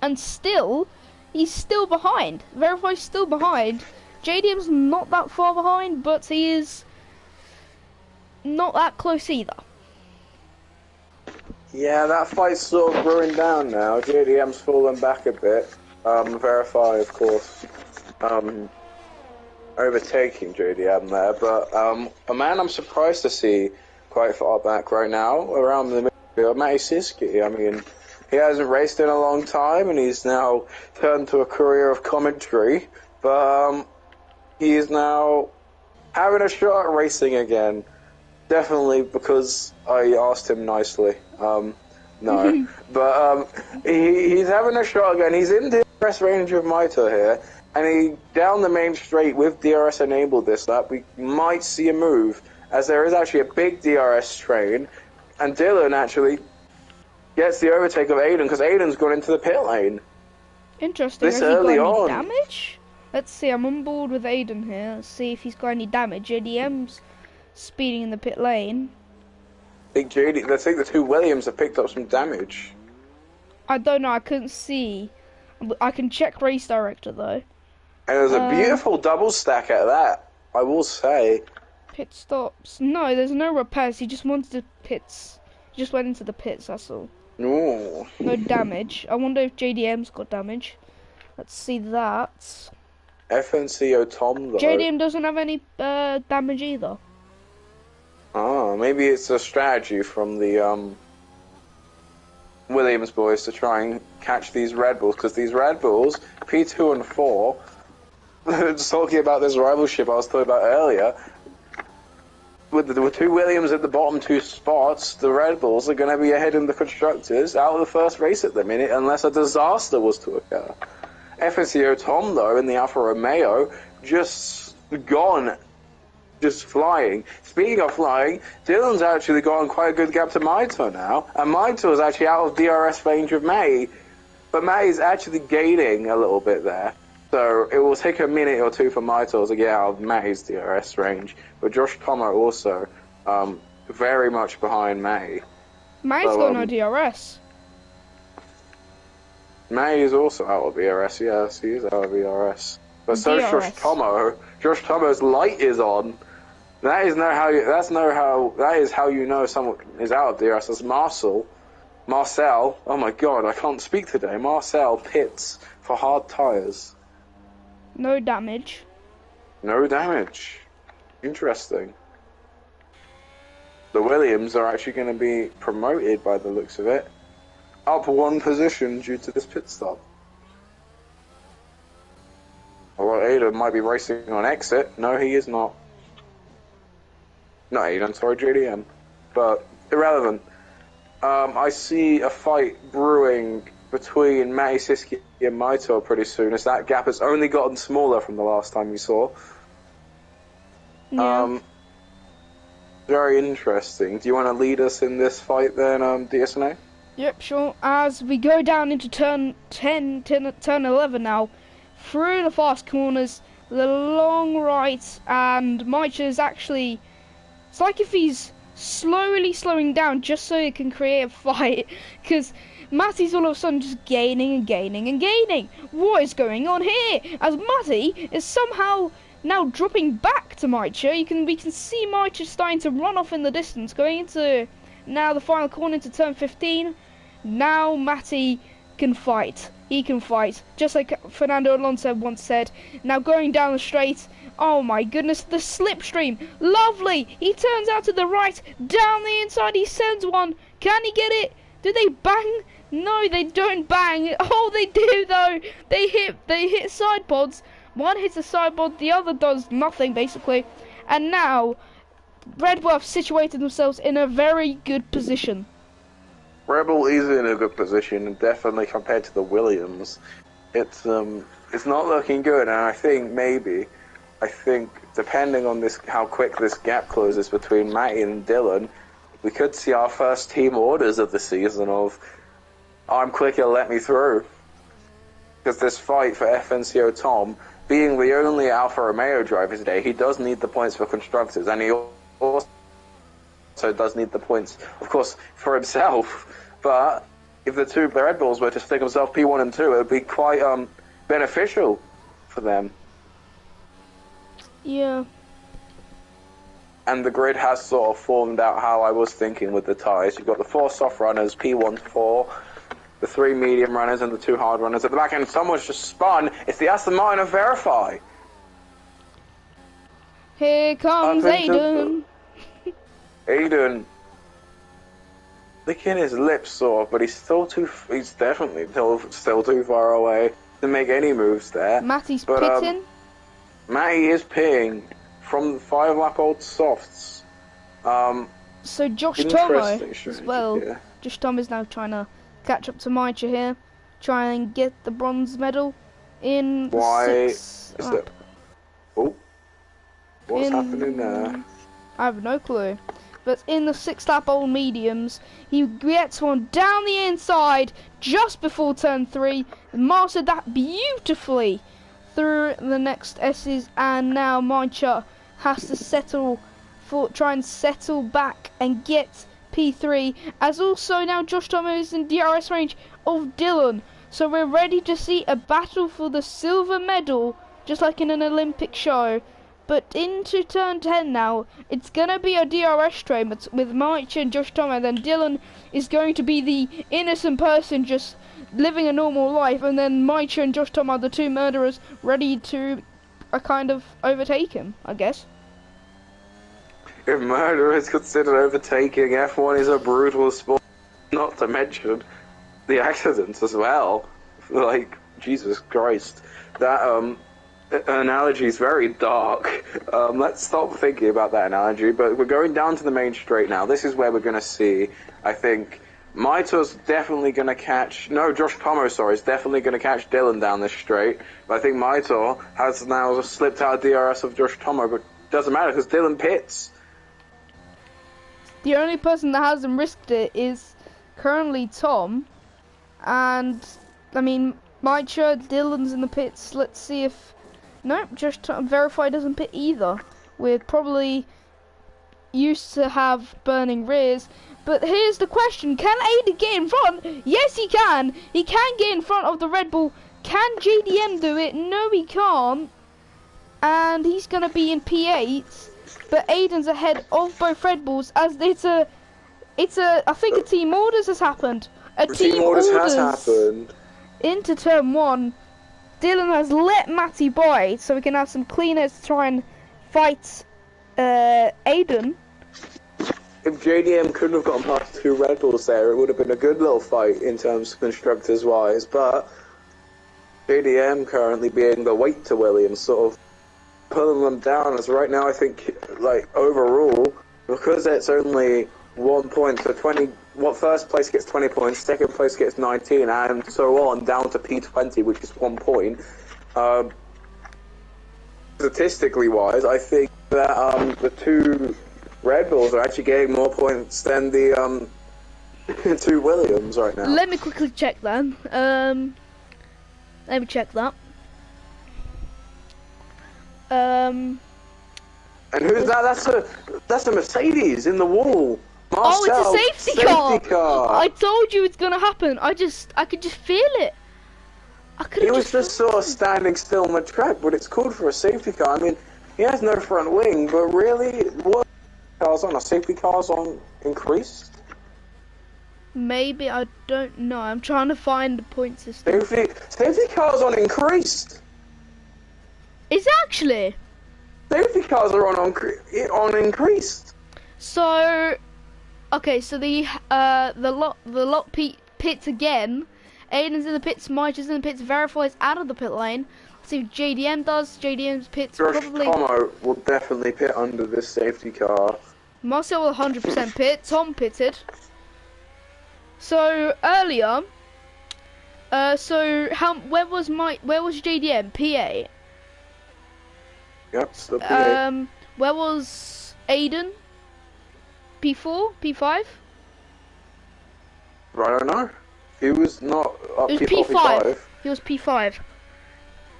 [SPEAKER 2] and still, he's still behind. Verify's still behind. JDM's not that far behind, but he is not that close either.
[SPEAKER 1] Yeah, that fight's sort of growing down now. JDM's fallen back a bit. Verify, of course, overtaking JDM there. But a man I'm surprised to see quite far back right now, around the midfield, Matty Siski. I mean, he hasn't raced in a long time, and he's now turned to a career of commentary. But he is now having a shot at racing again. Definitely because I asked him nicely. No. But he's having a shot again. He's in DRS range of Maito here. And he down the main straight with DRS enabled this lap. We might see a move, as there is actually a big DRS train. And Dylan actually gets the overtake of Aiden, because Aiden's gone into the pit lane.
[SPEAKER 2] Interesting.
[SPEAKER 1] This
[SPEAKER 2] Has he
[SPEAKER 1] early
[SPEAKER 2] got any
[SPEAKER 1] on.
[SPEAKER 2] damage? Let's see, I'm on board with Aiden here. Let's see if he's got any damage. JDM's speeding in the pit lane.
[SPEAKER 1] I think the two Williams have picked up some damage.
[SPEAKER 2] I don't know, I couldn't see. I can check race director though.
[SPEAKER 1] And there's a beautiful double stack at that, I will say.
[SPEAKER 2] Pit stops. No, there's no repairs. He just wanted the pits. He just went into the pits, that's all.
[SPEAKER 1] No.
[SPEAKER 2] No damage. I wonder if JDM's got damage. Let's see that.
[SPEAKER 1] FNCO Tom, though.
[SPEAKER 2] JDM doesn't have any damage either.
[SPEAKER 1] Oh, maybe it's a strategy from the Williams boys to try and catch these Red Bulls, because these Red Bulls, P2 and 4, just talking about this rivalship I was talking about earlier, with the two Williams at the bottom two spots, the Red Bulls are going to be ahead in the Constructors out of the first race at the minute, unless a disaster was to occur. FNCO Tom, though, in the Alfa Romeo, just gone. Just flying. Speaking of flying, Dylan's actually got quite a good gap to Maito now, and Maito is actually out of DRS range of May, but May is actually gaining a little bit there. So it will take a minute or two for Maito to get out of May's DRS range, but Josh Tomo also very much behind May.
[SPEAKER 2] May's got no DRS.
[SPEAKER 1] May is also out of DRS. Yes, he is out of DRS. But so is Josh Tomo. Josh Tomo's light is on. That is how you know someone is out of DRS. That's Marcel. Oh my god, I can't speak today. Marcel pits for hard tires.
[SPEAKER 2] No damage.
[SPEAKER 1] No damage. Interesting. The Williams are actually going to be promoted by the looks of it. Up one position due to this pit stop. Well, Aiden might be racing on exit. No, he is not. Not Aiden, sorry, JDM. But irrelevant. I see a fight brewing between Matty Siski and Maito pretty soon, as that gap has only gotten smaller from the last time we saw.
[SPEAKER 2] Yeah.
[SPEAKER 1] Very interesting. Do you want to lead us in this fight then, DSNA?
[SPEAKER 2] Yep, sure. As we go down into turn 11 now, through the fast corners, the long right, and Maicha is actually... It's like if he's slowly slowing down just so he can create a fight, because Matty's all of a sudden just gaining and gaining and gaining. What is going on here? As Matty is somehow now dropping back to Maicha, we can see Maicha starting to run off in the distance, going into now the final corner into turn 15. Now Matty can fight. He can fight, just like Fernando Alonso once said. Now going down the straight, oh my goodness, the slipstream, lovely! He turns out to the right, down the inside, he sends one. Can he get it? Do they bang? No, they don't bang. Oh, they do though. They hit side pods. One hits a side pod, the other does nothing basically. And now, Red Bull have situated themselves in a very good position.
[SPEAKER 1] Rebel is in a good position, and definitely compared to the Williams, it's not looking good. And I think depending on how quick this gap closes between Matty and Dylan, we could see our first team orders of the season of "I'm quicker, let me through." Because this fight for FNCO Tom, being the only Alfa Romeo driver today, he does need the points for constructors, and he also does need the points, of course, for himself. But if the two Red Bulls were to stick themselves P1 and 2, it would be quite beneficial for them.
[SPEAKER 2] Yeah.
[SPEAKER 1] And the grid has sort of formed out how I was thinking with the tyres. You've got the 4 soft runners, P1 to 4, the 3 medium runners and the 2 hard runners. At the back end, someone's just spun. It's the Aston Martin of Verify.
[SPEAKER 2] Here comes Aiden.
[SPEAKER 1] Aiden. Licking his lips sort of, but he's definitely still too far away to make any moves there.
[SPEAKER 2] Matty's pitting.
[SPEAKER 1] Matty is pitting from the 5-lap-old softs.
[SPEAKER 2] So Josh Tomo as well. Yeah. Josh Tomo is now trying to catch up to Maicha here, try and get the bronze medal in the 6th lap.
[SPEAKER 1] Oh, what's happening there?
[SPEAKER 2] I have no clue. But in the 6th lap old mediums, he gets one down the inside just before turn 3, mastered that beautifully through the next S's, and now Maicha has to try and settle back and get P3, as also now Josh Tomo is in DRS range of Dylan. So we're ready to see a battle for the silver medal, just like in an Olympic show. But into turn 10 now, it's going to be a DRS train with Maicha and Josh Tomo. Then Dylan is going to be the innocent person just living a normal life. And then Maicha and Josh Tomo are the 2 murderers ready to kind of overtake him, I guess.
[SPEAKER 1] If murder is considered overtaking, F1 is a brutal sport. Not to mention the accidents as well. Like, Jesus Christ. That analogy is very dark. Let's stop thinking about that analogy, but we're going down to the main straight now. This is where we're going to see, I think, Maito's definitely going to catch... No, Josh Tomo, sorry, is definitely going to catch Dylan down this straight. But I think Maito has now slipped out of DRS of Josh Tomo, but it doesn't matter because Dylan pits.
[SPEAKER 2] The only person that hasn't risked it is currently Tom. And, I mean, Maito, Dylan's in the pits. Let's see if... Nope, Josh Verify doesn't pit either. We're probably used to have burning rears. But here's the question, can Aiden get in front? Yes, he can. He can get in front of the Red Bull. Can JDM do it? No, he can't. And he's going to be in P8. But Aiden's ahead of both Red Bulls as I think a team orders has happened. A team orders has happened. Into turn 1. Dylan has let Matty by so we can have some cleaners to try and fight Aiden.
[SPEAKER 1] If JDM couldn't have gotten past 2 Red Bulls there, it would have been a good little fight in terms of constructors wise, but JDM currently being the weight to Williams, sort of pulling them down, as right now I think, like, overall, because it's only 1 point for 20, first place gets 20 points, second place gets 19, and so on, down to P20, which is 1 point. Statistically wise, I think that the 2 Red Bulls are actually getting more points than the 2 Williams right now.
[SPEAKER 2] Let me quickly check then. Let me check that.
[SPEAKER 1] And who's that? That's a Mercedes in the wall. Marcel,
[SPEAKER 2] oh, it's a safety car. I told you it's gonna happen. I could just feel it.
[SPEAKER 1] He was just sort of standing still on the track, but it's called for a safety car. I mean, he has no front wing, but really, what cars on? Are safety cars on increased?
[SPEAKER 2] Maybe, I don't know. I'm trying to find the point system.
[SPEAKER 1] Safety cars on increased.
[SPEAKER 2] Is actually?
[SPEAKER 1] Safety cars are on increased.
[SPEAKER 2] So, okay, so the lot pits again. Aiden's in the pits, Maito's in the pits, Verify's out of the pit lane. Let's see what JDM does. JDM's pits
[SPEAKER 1] Josh
[SPEAKER 2] probably...
[SPEAKER 1] Tomo will definitely pit under this safety car.
[SPEAKER 2] Marcel will 100% pit. Tom pitted. So, earlier... where was JDM? P8?
[SPEAKER 1] Yep, still P8.
[SPEAKER 2] Where was Aiden? P4? P5?
[SPEAKER 1] I don't know. He was not up
[SPEAKER 2] It was
[SPEAKER 1] P4,
[SPEAKER 2] P5. He was P5.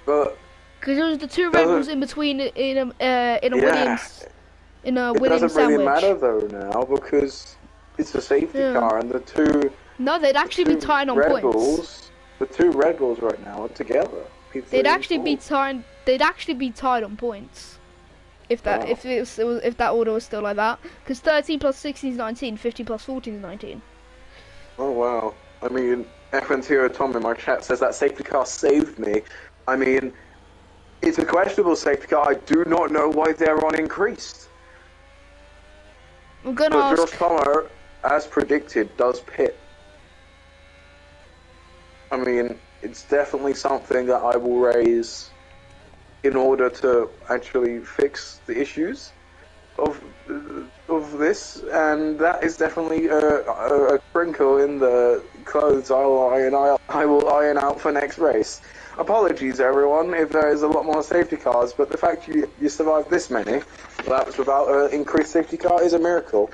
[SPEAKER 1] But
[SPEAKER 2] because it was the 2 Red Bulls in between in a Williams
[SPEAKER 1] Williams
[SPEAKER 2] sandwich.
[SPEAKER 1] Doesn't really matter though now because it's a safety car and the 2.
[SPEAKER 2] No, they'd actually be tied on
[SPEAKER 1] Red
[SPEAKER 2] points.
[SPEAKER 1] Bulls, the 2 Red Bulls right now are together. P3
[SPEAKER 2] They'd actually be tied. They'd actually be tied on points. If that if that order was still like that, because 13 plus 16 is 19, 15 plus 14 is 19.
[SPEAKER 1] Oh wow. I mean, F1 Hero Tom in my chat says that safety car saved me. I mean, it's a questionable safety car. I do not know why they're on increased.
[SPEAKER 2] I'm gonna ask.
[SPEAKER 1] Josh Tomo, as predicted, does pit. I mean, it's definitely something that I will raise in order to actually fix the issues of this, and that is definitely a crinkle in the clothes I will iron out for next race. Apologies everyone if there is a lot more safety cars, but the fact you survived this many laps without an increased safety car is a miracle.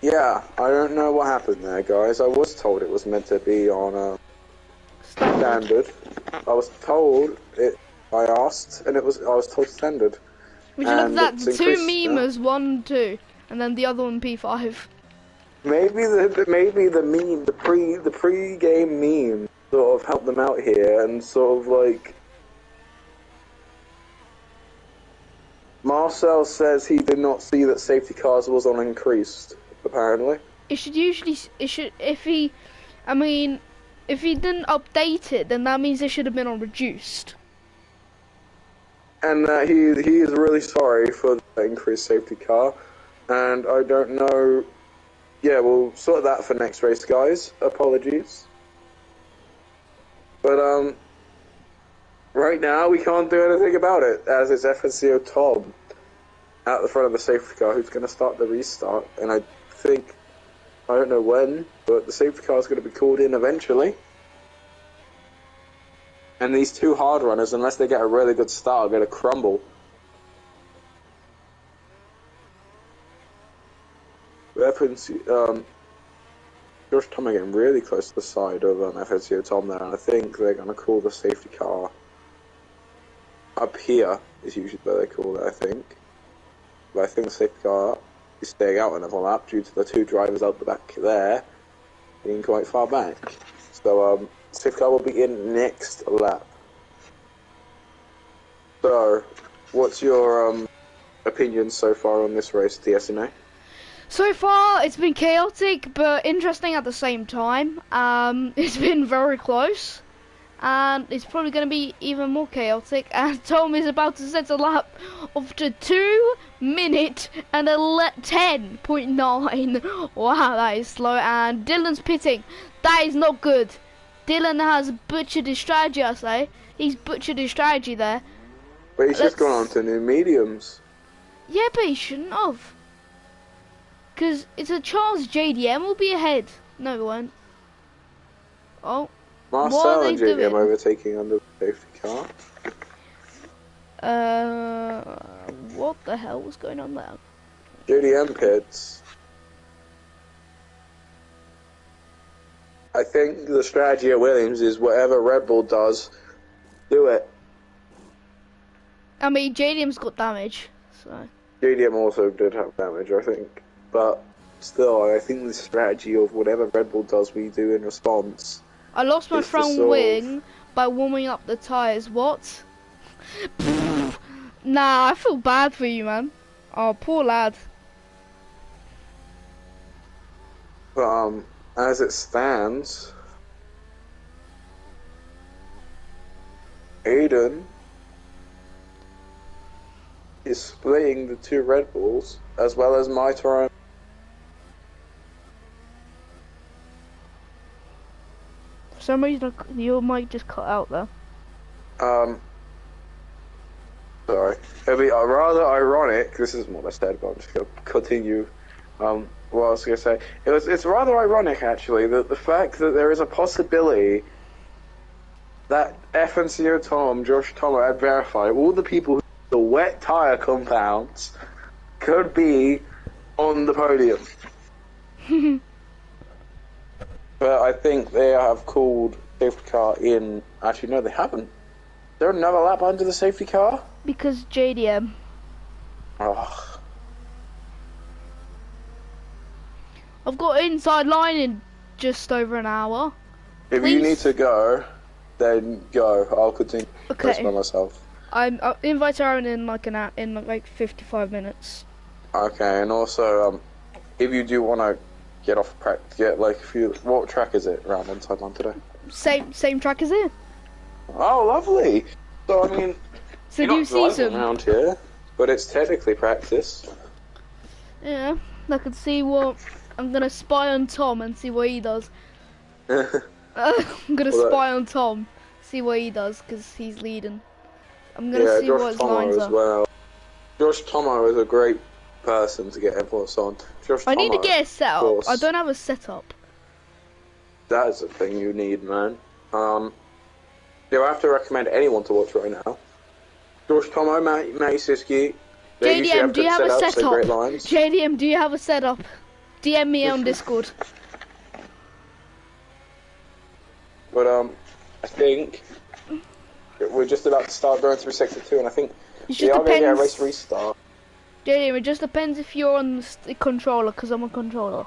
[SPEAKER 1] Yeah, I don't know what happened there, guys. I was told it was meant to be on standard. I was told it. I asked, and I was told standard.
[SPEAKER 2] Would you look at that? The 2 memers, 1, 2, and then the other one P5.
[SPEAKER 1] Maybe the meme, the pre-game meme, sort of helped them out here, and sort of like. Marcel says he did not see that safety cars was on increased. Apparently.
[SPEAKER 2] It should if he, I mean, if he didn't update it, then that means it should have been on reduced.
[SPEAKER 1] And he is really sorry for the increased safety car, and I don't know. Yeah, we'll sort that for next race, guys. Apologies, but right now we can't do anything about it, as it's FNCO Tom at the front of the safety car who's going to start the restart, and I don't know when, but the safety car is going to be called in eventually. And these two hard runners, unless they get a really good start, are going to crumble. Josh Tom are getting really close to the side of FNCO Tom there, and I think they're going to call the safety car up here, is usually where they call it, I think. But I think the safety car is staying out another lap due to the two drivers out the back there being quite far back. So, safety car will be in next lap. So, what's your opinion so far on this race, DSNA?
[SPEAKER 2] So far, it's been chaotic, but interesting at the same time. It's been very close, and it's probably going to be even more chaotic. And Tom is about to set a lap after 2 minutes and 10.9. Wow, that is slow. And Dylan's pitting. That is not good. Dylan has butchered his strategy, I say. He's butchered his strategy there.
[SPEAKER 1] But he's just gone on to new mediums.
[SPEAKER 2] Yeah, but he shouldn't have. Because it's a chance JDM will be ahead. No, he won't. Oh.
[SPEAKER 1] Marcel and JDM overtaking under the safety car.
[SPEAKER 2] What the hell was going on there?
[SPEAKER 1] JDM pits. I think the strategy at Williams is whatever Red Bull does, do it.
[SPEAKER 2] I mean, JDM's got damage, so.
[SPEAKER 1] JDM also did have damage, I think. But still, I think the strategy of whatever Red Bull does, we do in response.
[SPEAKER 2] I lost my front wing by warming up the tyres. What? Nah, I feel bad for you, man. Oh, poor lad.
[SPEAKER 1] But, as it stands, Aiden is splitting the two Red Bulls, as well as my Toronto.
[SPEAKER 2] For some reason, your mic just cut out there.
[SPEAKER 1] Sorry. It'll be rather ironic. This isn't what I said, but I'm just going to continue. What I was going to say. It's rather ironic, actually, that the fact that there is a possibility that FNCO Tom, Josh Tom, had verified all the people who the wet tyre compounds could be on the podium. But I think they have called safety car in. Actually, no, they haven't. Is there another lap under the safety car?
[SPEAKER 2] Because JDM.
[SPEAKER 1] Oh.
[SPEAKER 2] I've got inside line in just over an hour.
[SPEAKER 1] If
[SPEAKER 2] Please.
[SPEAKER 1] you need to go, then go. I'll continue
[SPEAKER 2] Okay.
[SPEAKER 1] by myself.
[SPEAKER 2] I'll invite Aaron in like like 55 minutes.
[SPEAKER 1] Okay, and also, if you do want to get off practice, what track is it around inside line today?
[SPEAKER 2] Same track as it.
[SPEAKER 1] Oh, lovely. So I mean,
[SPEAKER 2] So
[SPEAKER 1] you're
[SPEAKER 2] do you
[SPEAKER 1] not
[SPEAKER 2] see
[SPEAKER 1] driving
[SPEAKER 2] some?
[SPEAKER 1] around here, but it's technically practice.
[SPEAKER 2] Yeah, I can see what. I'm gonna spy on Tom and see what he does. I'm gonna spy on Tom, see what he does, because he's leading. I'm gonna see
[SPEAKER 1] Josh
[SPEAKER 2] what his
[SPEAKER 1] Tomo
[SPEAKER 2] lines
[SPEAKER 1] as
[SPEAKER 2] are.
[SPEAKER 1] well. Josh Tomo is a great person to get influence on.
[SPEAKER 2] I need to get a setup.
[SPEAKER 1] course.
[SPEAKER 2] I don't have a setup.
[SPEAKER 1] That is the thing you need, man. Do I have to recommend anyone to watch right now? Josh Tomo, Matty Siski.
[SPEAKER 2] JDM, do you have a setup?
[SPEAKER 1] Great lines.
[SPEAKER 2] JDM, do you have a setup? DM me on Discord.
[SPEAKER 1] But I think we're just about to start going through sector 2, and I think we are going to get a race restart.
[SPEAKER 2] JDM, it just depends if you're on the controller, because I'm a controller.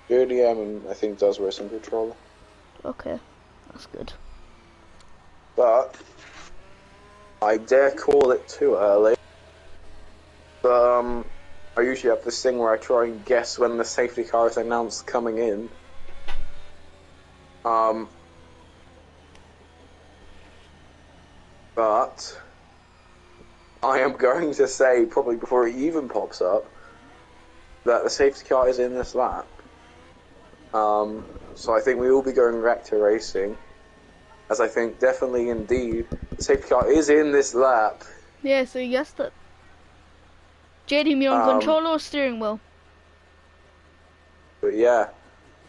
[SPEAKER 1] JDM, I think, does racing controller.
[SPEAKER 2] Okay, that's good.
[SPEAKER 1] But I dare call it too early. But I usually have this thing where I try and guess when the safety car is announced coming in. But I am going to say, probably before it even pops up, that the safety car is in this lap. So I think we will be going back to racing, as I think definitely indeed the safety car is in this lap.
[SPEAKER 2] Yeah, so you guessed it. JD, me on controller or steering wheel?
[SPEAKER 1] But yeah,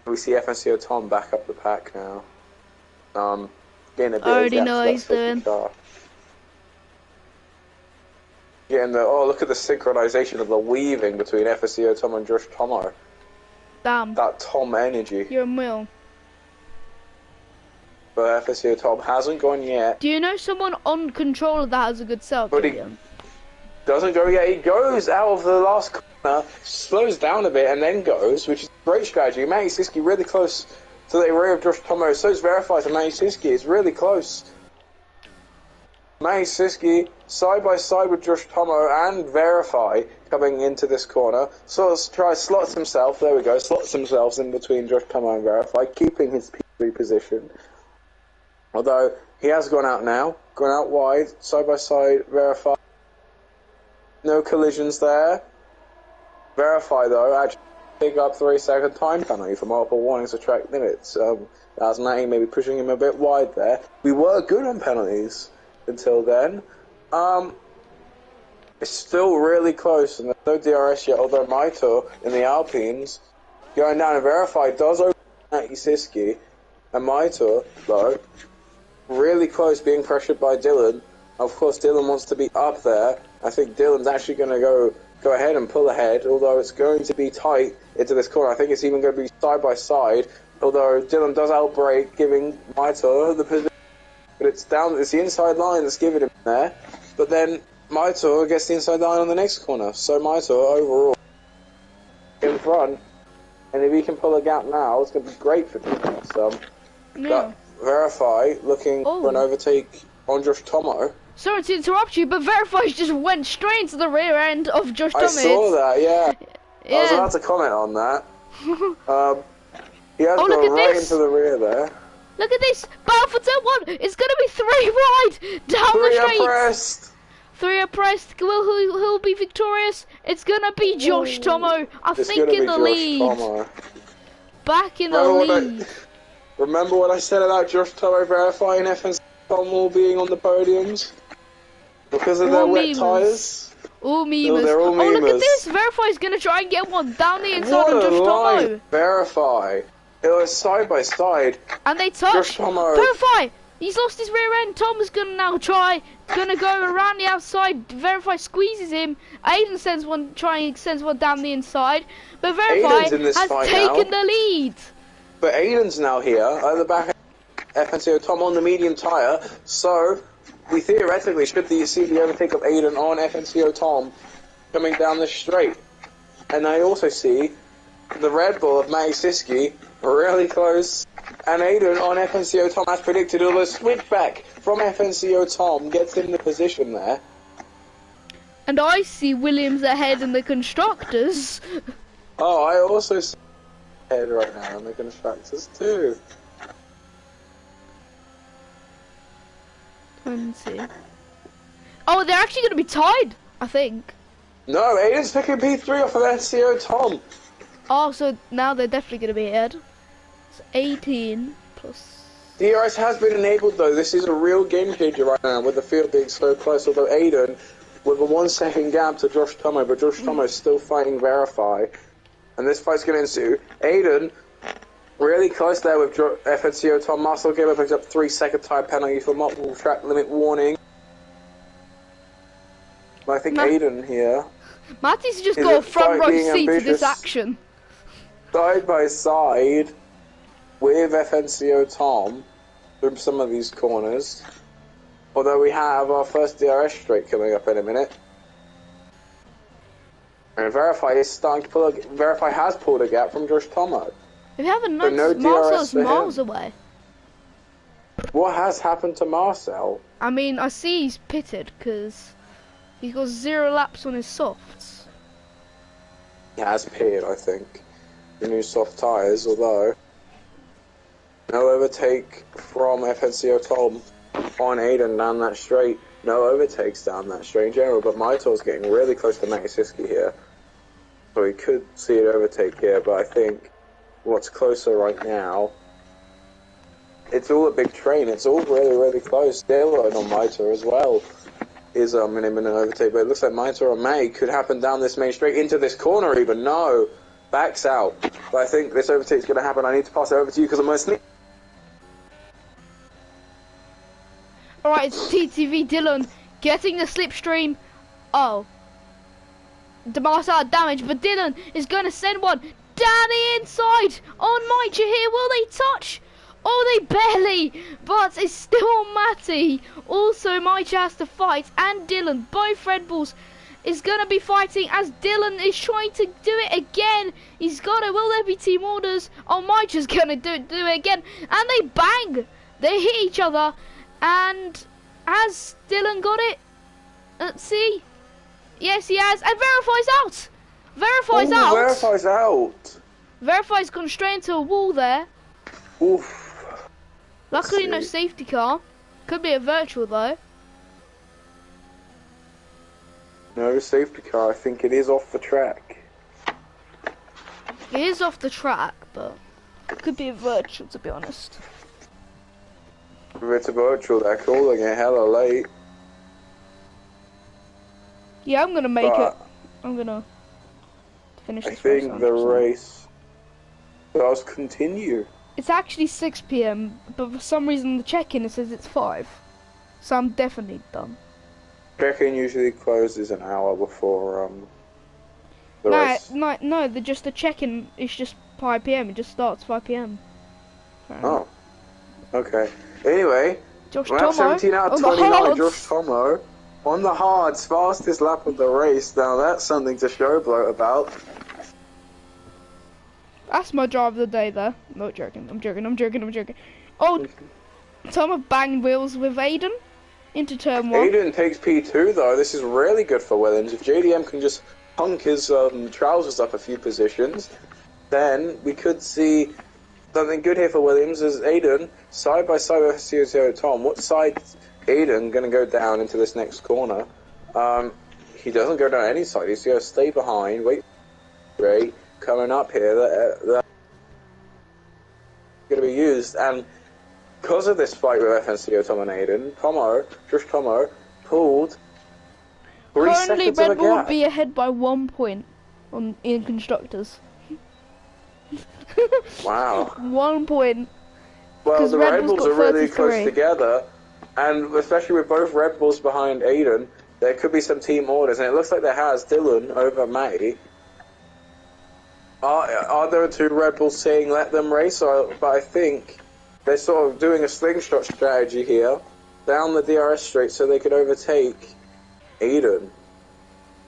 [SPEAKER 1] we see FNCO Tom back up the pack now. Getting a bit
[SPEAKER 2] I already
[SPEAKER 1] of
[SPEAKER 2] know
[SPEAKER 1] gap
[SPEAKER 2] what
[SPEAKER 1] to
[SPEAKER 2] he's
[SPEAKER 1] that
[SPEAKER 2] doing.
[SPEAKER 1] safety car. Getting the, oh, look at the synchronization of the weaving between FNCO Tom and Josh Tomo.
[SPEAKER 2] Damn.
[SPEAKER 1] That Tom energy.
[SPEAKER 2] You're a mill.
[SPEAKER 1] But FNCO Tom hasn't gone yet.
[SPEAKER 2] Do you know someone on controller that has a good setup?
[SPEAKER 1] But he doesn't go yet. He goes out of the last corner, slows down a bit, and then goes, which is a great strategy. Matty Siski really close to the rear of Josh Tomo. So it's verified to Matty Siski. It's really close. Matty Siski side by side with Josh Tomo and Verify coming into this corner. So slots himself. There we go. Slots himself in between Josh Tomo and Verify, keeping his P3 position. Although he has gone out now, gone out wide, side by side. Verify. No collisions there. Verify though actually pick up 3-second time penalty for multiple warnings of track limits. That's Matty maybe pushing him a bit wide there. We were good on penalties until then. It's still really close and there's no DRS yet, although Maito in the Alpines going down and Verify does open Matty Siski, and Maito though really close, being pressured by Dylan. Of course Dylan wants to be up there. I think Dylan's actually going to go ahead and pull ahead, although it's going to be tight into this corner. I think it's even going to be side by side, although Dylan does outbrake, giving Maito the position. But it's the inside line that's giving him there. But then Maito gets the inside line on the next corner. So Maito overall in front. And if he can pull a gap now, it's going to be great for Dylan. But Verify looking for an overtake on Josh Tomo.
[SPEAKER 2] Sorry to interrupt you, but Verify just went straight into the rear end of Josh Tomo.
[SPEAKER 1] I saw that, yeah. I was about to comment on that. He has gone right into the rear there.
[SPEAKER 2] Look at this! Battle for turn 1! It's gonna be 3 wide! Down the straight!
[SPEAKER 1] 3 abreast!
[SPEAKER 2] 3 abreast. Who'll be victorious? It's gonna be Josh Tomo. I think in the lead. Tomo. Back in the lead.
[SPEAKER 1] Remember what I said about Josh Tomo verifying FNC Tom being on the podiums? Because of their wet tyres?
[SPEAKER 2] All memers.
[SPEAKER 1] They're all memers.
[SPEAKER 2] Oh, look at this! Verify's gonna try and get one down the inside of Josh Tomo.
[SPEAKER 1] Verify. It was side by side.
[SPEAKER 2] And they touch. Verify! He's lost his rear end. Tom is gonna now gonna go around the outside. Verify squeezes him. Aiden sends one down the inside. But Verify has taken the lead.
[SPEAKER 1] But Aiden's now here at the back. FNCO Tom on the medium tyre. So we theoretically should see the overtake of Aiden on FNCO Tom coming down the straight. And I also see the Red Bull of Matty Siski really close, and Aiden on FNCO Tom as predicted, although switchback from FNCO Tom gets in the position there.
[SPEAKER 2] And I see Williams ahead in the constructors.
[SPEAKER 1] Oh, I also see ahead right now in the constructors too.
[SPEAKER 2] Let's see. Oh, they're actually going to be tied, I think.
[SPEAKER 1] No, Aiden's picking P3 off of FNCO Tom.
[SPEAKER 2] Oh, so now they're definitely going to be ahead. It's 18 plus...
[SPEAKER 1] DRS has been enabled though. This is a real game changer right now with the field being so close, although Aiden with a 1 second gap to Josh Tomo, but Josh Tomo is still fighting Verify. And this fight's going to ensue. Aiden really close there with FNCO Tom. Marcel Gamer picks up 3-second time penalty for multiple track limit warning. But I think Aiden here...
[SPEAKER 2] Matty's just got a front row seat to this action.
[SPEAKER 1] Side by side with FNCO Tom through some of these corners. Although we have our first DRS straight coming up in a minute. And Verify is starting to pull a... Verify has pulled a gap from Josh Tomo.
[SPEAKER 2] If you haven't noticed, Marcel's miles away.
[SPEAKER 1] What has happened to Marcel?
[SPEAKER 2] I mean, I see he's pitted because he's got 0 laps on his softs.
[SPEAKER 1] He has pitted, I think. The new soft tyres, although... No overtake from FNCO Tom on Aiden down that straight. No overtakes down that straight in general, but Maitor's getting really close to Makasiski here. So we could see an overtake here, but I think what's closer right now, it's all a big train. It's all really, really close. Dylan on Maitor as well is an imminent overtake, but it looks like Maitor or May could happen down this main straight into this corner even. No, backs out. But I think this overtake is going to happen. I need to pass it over to you because I'm going to sneak.
[SPEAKER 2] Alright, it's TTV Dylan getting the slipstream. Oh. Demarsa damage, but Dylan is going to send one down the inside on Maicha here. Will they touch? Oh, they barely, but it's still Matty. Also, Maicha has to fight, and Dylan, both Red Bulls, is going to be fighting as Dylan is trying to do it again. He's got it. Will there be team orders? Oh, Maicha's going to do it again, and they bang. They hit each other. And has Dylan got it? Let's see. Yes, he has. And Verify's out. Verify's out.
[SPEAKER 1] Verify's out.
[SPEAKER 2] Verify's gone straight into a wall there.
[SPEAKER 1] Oof.
[SPEAKER 2] Luckily, no safety car. Could be a virtual though.
[SPEAKER 1] No safety car. I think it is off the track.
[SPEAKER 2] It is off the track, but it could be a virtual, to be honest.
[SPEAKER 1] If it's a virtual, they're calling it hella late.
[SPEAKER 2] Yeah, I'm gonna make it. I'm gonna finish this race.
[SPEAKER 1] I think the race does continue.
[SPEAKER 2] It's actually 6 PM, but for some reason the check-in it says it's 5. So I'm definitely done.
[SPEAKER 1] Check-in usually closes an hour before the race.
[SPEAKER 2] No, the check-in is just 5 PM. It just starts 5 PM.
[SPEAKER 1] Oh, okay. Anyway,
[SPEAKER 2] Josh
[SPEAKER 1] lap
[SPEAKER 2] Tomo
[SPEAKER 1] 17 out of 29, Josh Tomo on the hards, fastest lap of the race. Now that's something to showboat about.
[SPEAKER 2] That's my drive of the day there. No joking, I'm joking. Oh, Tomo banged wheels with Aiden into turn 1.
[SPEAKER 1] Aiden takes P2 though. This is really good for Williams. If JDM can just punk his trousers up a few positions, then we could see something good here for Williams. As Aiden, side by side with CO Tom. What side is Aiden going to go down into this next corner? He doesn't go down any side. He's going to stay behind. Wait, Ray coming up here. That's going to be used. And because of this fight with FNCO Tom and Aiden, Josh Tomo, pulled 3
[SPEAKER 2] Currently,
[SPEAKER 1] seconds
[SPEAKER 2] Red
[SPEAKER 1] of a
[SPEAKER 2] Bull
[SPEAKER 1] gap.
[SPEAKER 2] would be ahead by 1 point in constructors.
[SPEAKER 1] Wow.
[SPEAKER 2] 1 point.
[SPEAKER 1] Well, the Red
[SPEAKER 2] Bull's
[SPEAKER 1] Bulls are
[SPEAKER 2] got
[SPEAKER 1] really
[SPEAKER 2] 33.
[SPEAKER 1] close together, and especially with both Red Bulls behind Aiden, there could be some team orders, and it looks like there has Dylan over Matty. Are there 2 Red Bulls saying let them race? But I think they're sort of doing a slingshot strategy here, down the DRS straight so they could overtake Aiden.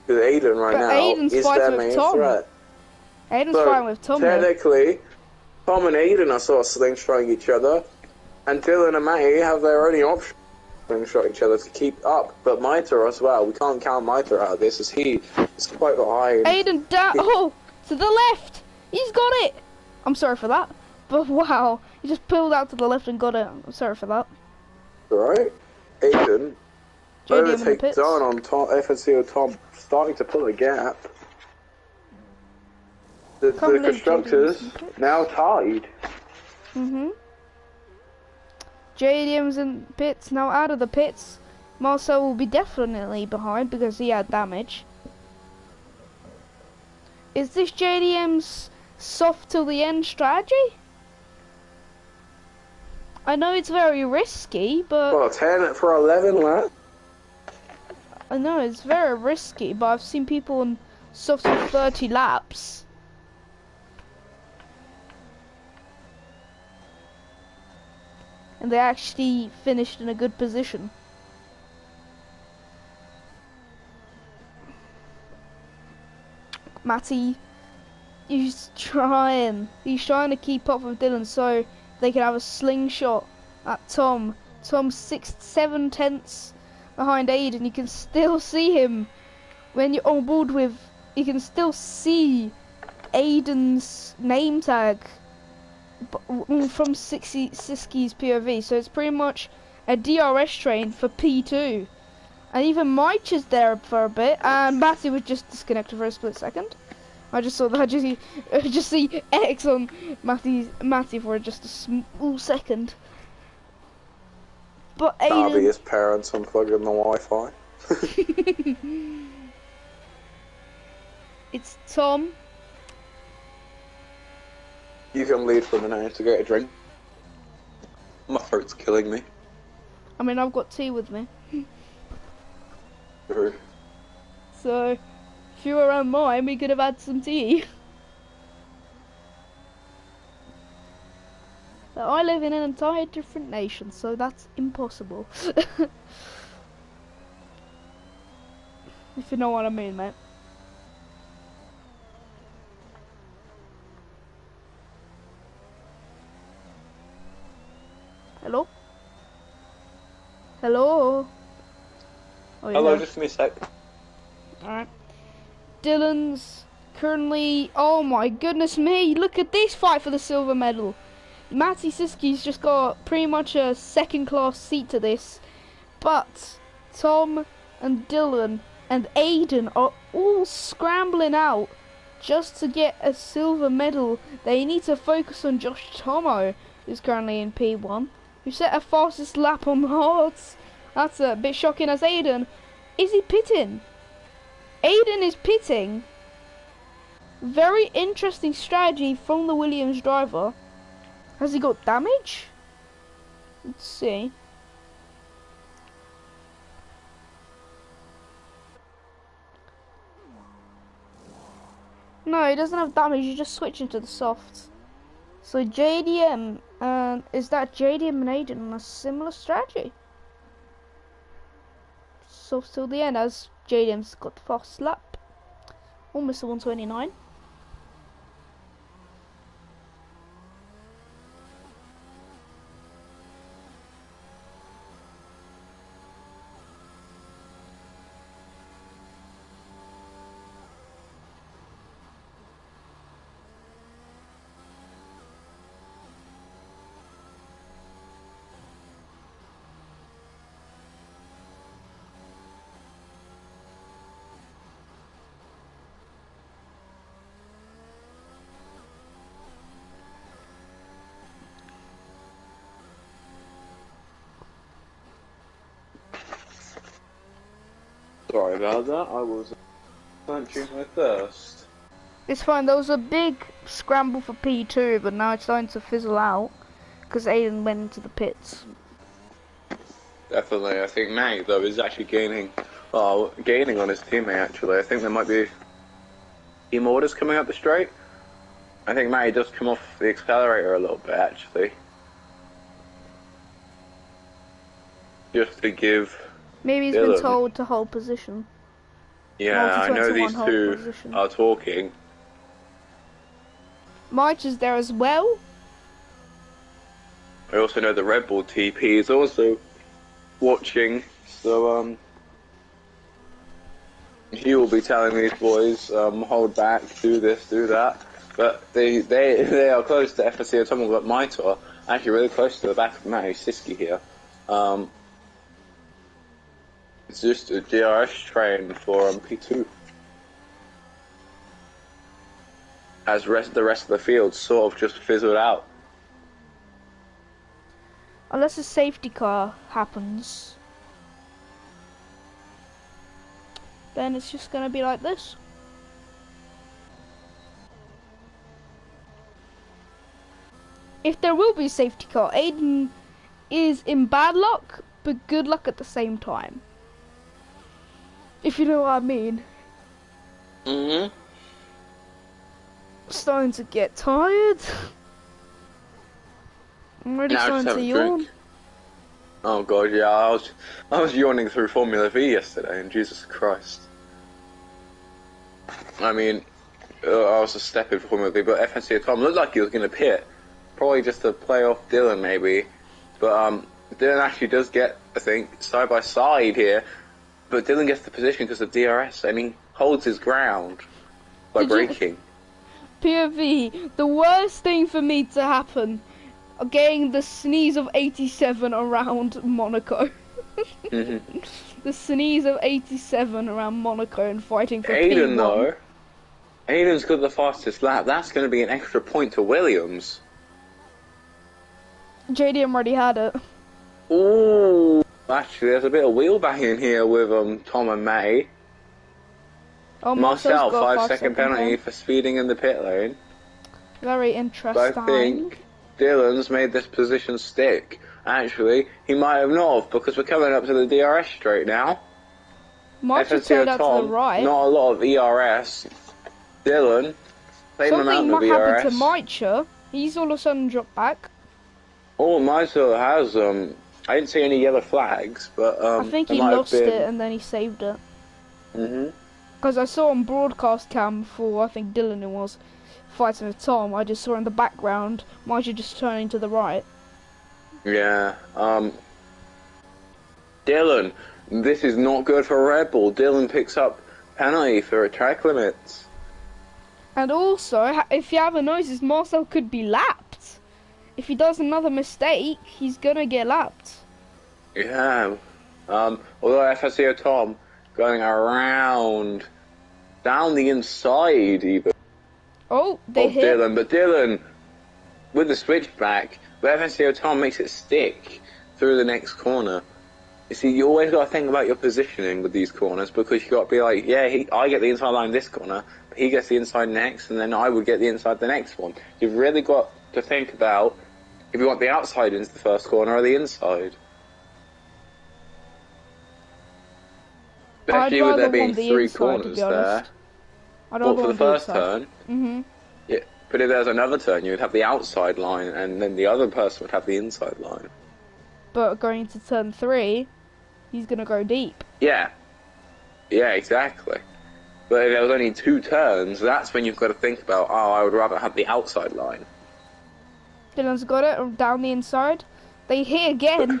[SPEAKER 1] Because Aiden right now
[SPEAKER 2] Aiden's
[SPEAKER 1] is their main threat.
[SPEAKER 2] Aiden's fighting with Tom.
[SPEAKER 1] Technically, Tom and Aiden are sort of slingshotting each other, and Dylan and Matty have their only option to slingshot each other to keep up. But Maitor as well, we can't count Maitor out of this, as he is quite behind.
[SPEAKER 2] Aiden down. Oh, to the left. He's got it. I'm sorry for that. But wow, he just pulled out to the left and got it. I'm sorry for that.
[SPEAKER 1] Alright, Aiden, overtake
[SPEAKER 2] pits.
[SPEAKER 1] done on Tom, FNCO Tom, starting to pull a gap. The constructors now tied.
[SPEAKER 2] JDM's in pits, now out of the pits. Marcel will be definitely behind because he had damage. Is this JDM's soft till the end strategy? I know it's very risky, but...
[SPEAKER 1] Well, 10 for 11 laps.
[SPEAKER 2] I know it's very risky, but I've seen people on soft for 30 laps. And they actually finished in a good position. Matty, he's trying to keep up with Dylan so they can have a slingshot at Tom. Tom's 7 tenths behind Aiden. You can still see him when you're on board with. You can still see Aiden's name tag from Siski's POV, so it's pretty much a DRS train for P2. And even Mike is there for a bit, and Matty was just disconnected for a split second. I just saw that. I just see X on Matty for just a small second. But Aiden...
[SPEAKER 1] Darby, his parents unplugging the Wi-Fi.
[SPEAKER 2] It's Tom.
[SPEAKER 1] You can lead for a minute to get a drink. My throat's killing me.
[SPEAKER 2] I mean, I've got tea with me.
[SPEAKER 1] True.
[SPEAKER 2] So, if you were around mine, we could have had some tea. But I live in an entire different nation, so that's impossible. If you know what I mean, mate. Hello? Hello? Oh,
[SPEAKER 1] hello, just give me a sec.
[SPEAKER 2] Alright. Dylan's currently... Oh my goodness me! Look at this fight for the silver medal! Matty Siski's just got pretty much a second-class seat to this. But Tom and Dylan and Aiden are all scrambling out just to get a silver medal. They need to focus on Josh Tomo, who's currently in P1, who set a fastest lap on hards. That's a bit shocking as Aiden. Is he pitting? Aiden is pitting. Very interesting strategy from the Williams driver. Has he got damage? Let's see. No, he doesn't have damage, he's just switching to the softs. So JDM, is that JDM and Aiden on a similar strategy? Softs till the end as JDM's got the fast lap. Almost a 129.
[SPEAKER 1] Sorry about that, I was quenching my thirst.
[SPEAKER 2] It's fine, there was a big scramble for P2, but now it's starting to fizzle out, because Aiden went into the pits.
[SPEAKER 1] Definitely, I think Matty, though, is actually gaining on his teammate, actually. I think there might be team orders coming up the straight. I think Matty does come off the accelerator a little bit, actually. Just to give...
[SPEAKER 2] Maybe he's been told to hold position.
[SPEAKER 1] Yeah, I know these two are talking.
[SPEAKER 2] March is there as well.
[SPEAKER 1] I also know the Red Bull TP is also watching, so he will be telling these boys, hold back, do this, do that. But they are close to FSC Atomic, but Maitor, actually really close to the back of Matty Siski here. It's just a DRS train for P2. As the rest of the field sort of just fizzled out.
[SPEAKER 2] Unless a safety car happens, then it's just gonna be like this. If there will be a safety car, Aiden is in bad luck, but good luck at the same time. If you know what I mean.
[SPEAKER 1] Mm-hmm.
[SPEAKER 2] Starting to get tired. I'm already starting to yawn.
[SPEAKER 1] Oh god, yeah, I was yawning through Formula V yesterday, and Jesus Christ. I mean, I was a step in Formula V, but FNC Tom looked like he was going to pit. Probably just to play off Dylan, maybe. But Dylan actually does get, I think, side by side here. But Dylan gets the position because of DRS, and he holds his ground by braking.
[SPEAKER 2] POV, the worst thing for me to happen, getting the sneeze of 87 around Monaco. The sneeze of 87 around Monaco and fighting for
[SPEAKER 1] Aiden
[SPEAKER 2] P1.
[SPEAKER 1] though, Aiden's got the fastest lap. That's going to be an extra point to Williams.
[SPEAKER 2] JDM already had it.
[SPEAKER 1] Ooh, actually, there's a bit of wheel banging here with Tom and May.
[SPEAKER 2] Oh,
[SPEAKER 1] Marcel,
[SPEAKER 2] got
[SPEAKER 1] 5-second penalty for speeding in the pit lane.
[SPEAKER 2] Very interesting.
[SPEAKER 1] But I think Dylan's made this position stick. Actually, he might have not, because we're coming up to the DRS straight now.
[SPEAKER 2] Might have turned out to the right.
[SPEAKER 1] Not a lot of ERS. Dylan, same amount of ERS.
[SPEAKER 2] Something might happen to Maicha. He's all of a sudden dropped back.
[SPEAKER 1] Oh, Maicha has, I didn't see any yellow flags, but,
[SPEAKER 2] I think he lost it and then he saved it. Because I saw on broadcast cam before, I think Dylan it was, fighting with Tom, I just saw in the background, Maicha just turning to the right.
[SPEAKER 1] Yeah, Dylan, this is not good for Red Bull. Dylan picks up penalty for track limits.
[SPEAKER 2] And also, if you haven't noticed, Marcel could be lapped. If he does another mistake, he's gonna get lapped.
[SPEAKER 1] Yeah, although FSCO Tom going around, down the inside even.
[SPEAKER 2] Oh, they hit.
[SPEAKER 1] Dylan, but Dylan, with the switchback, but FSCO Tom makes it stick through the next corner. You see, you always got to think about your positioning with these corners, because you got to be like, yeah, I get the inside line this corner, but he gets the inside next, and then I would get the inside the next one. You've really got to think about if you want the outside into the first corner or the inside. Especially with there being three corners there. What, for the first turn? Yeah, but if there's another turn, you would have the outside line, and then the other person would have the inside line.
[SPEAKER 2] But going to turn 3, he's gonna go deep.
[SPEAKER 1] Yeah. Yeah, exactly. But if there was only 2 turns, that's when you've got to think about, oh, I would rather have the outside line.
[SPEAKER 2] Dylan's got it, down the inside. They hit again.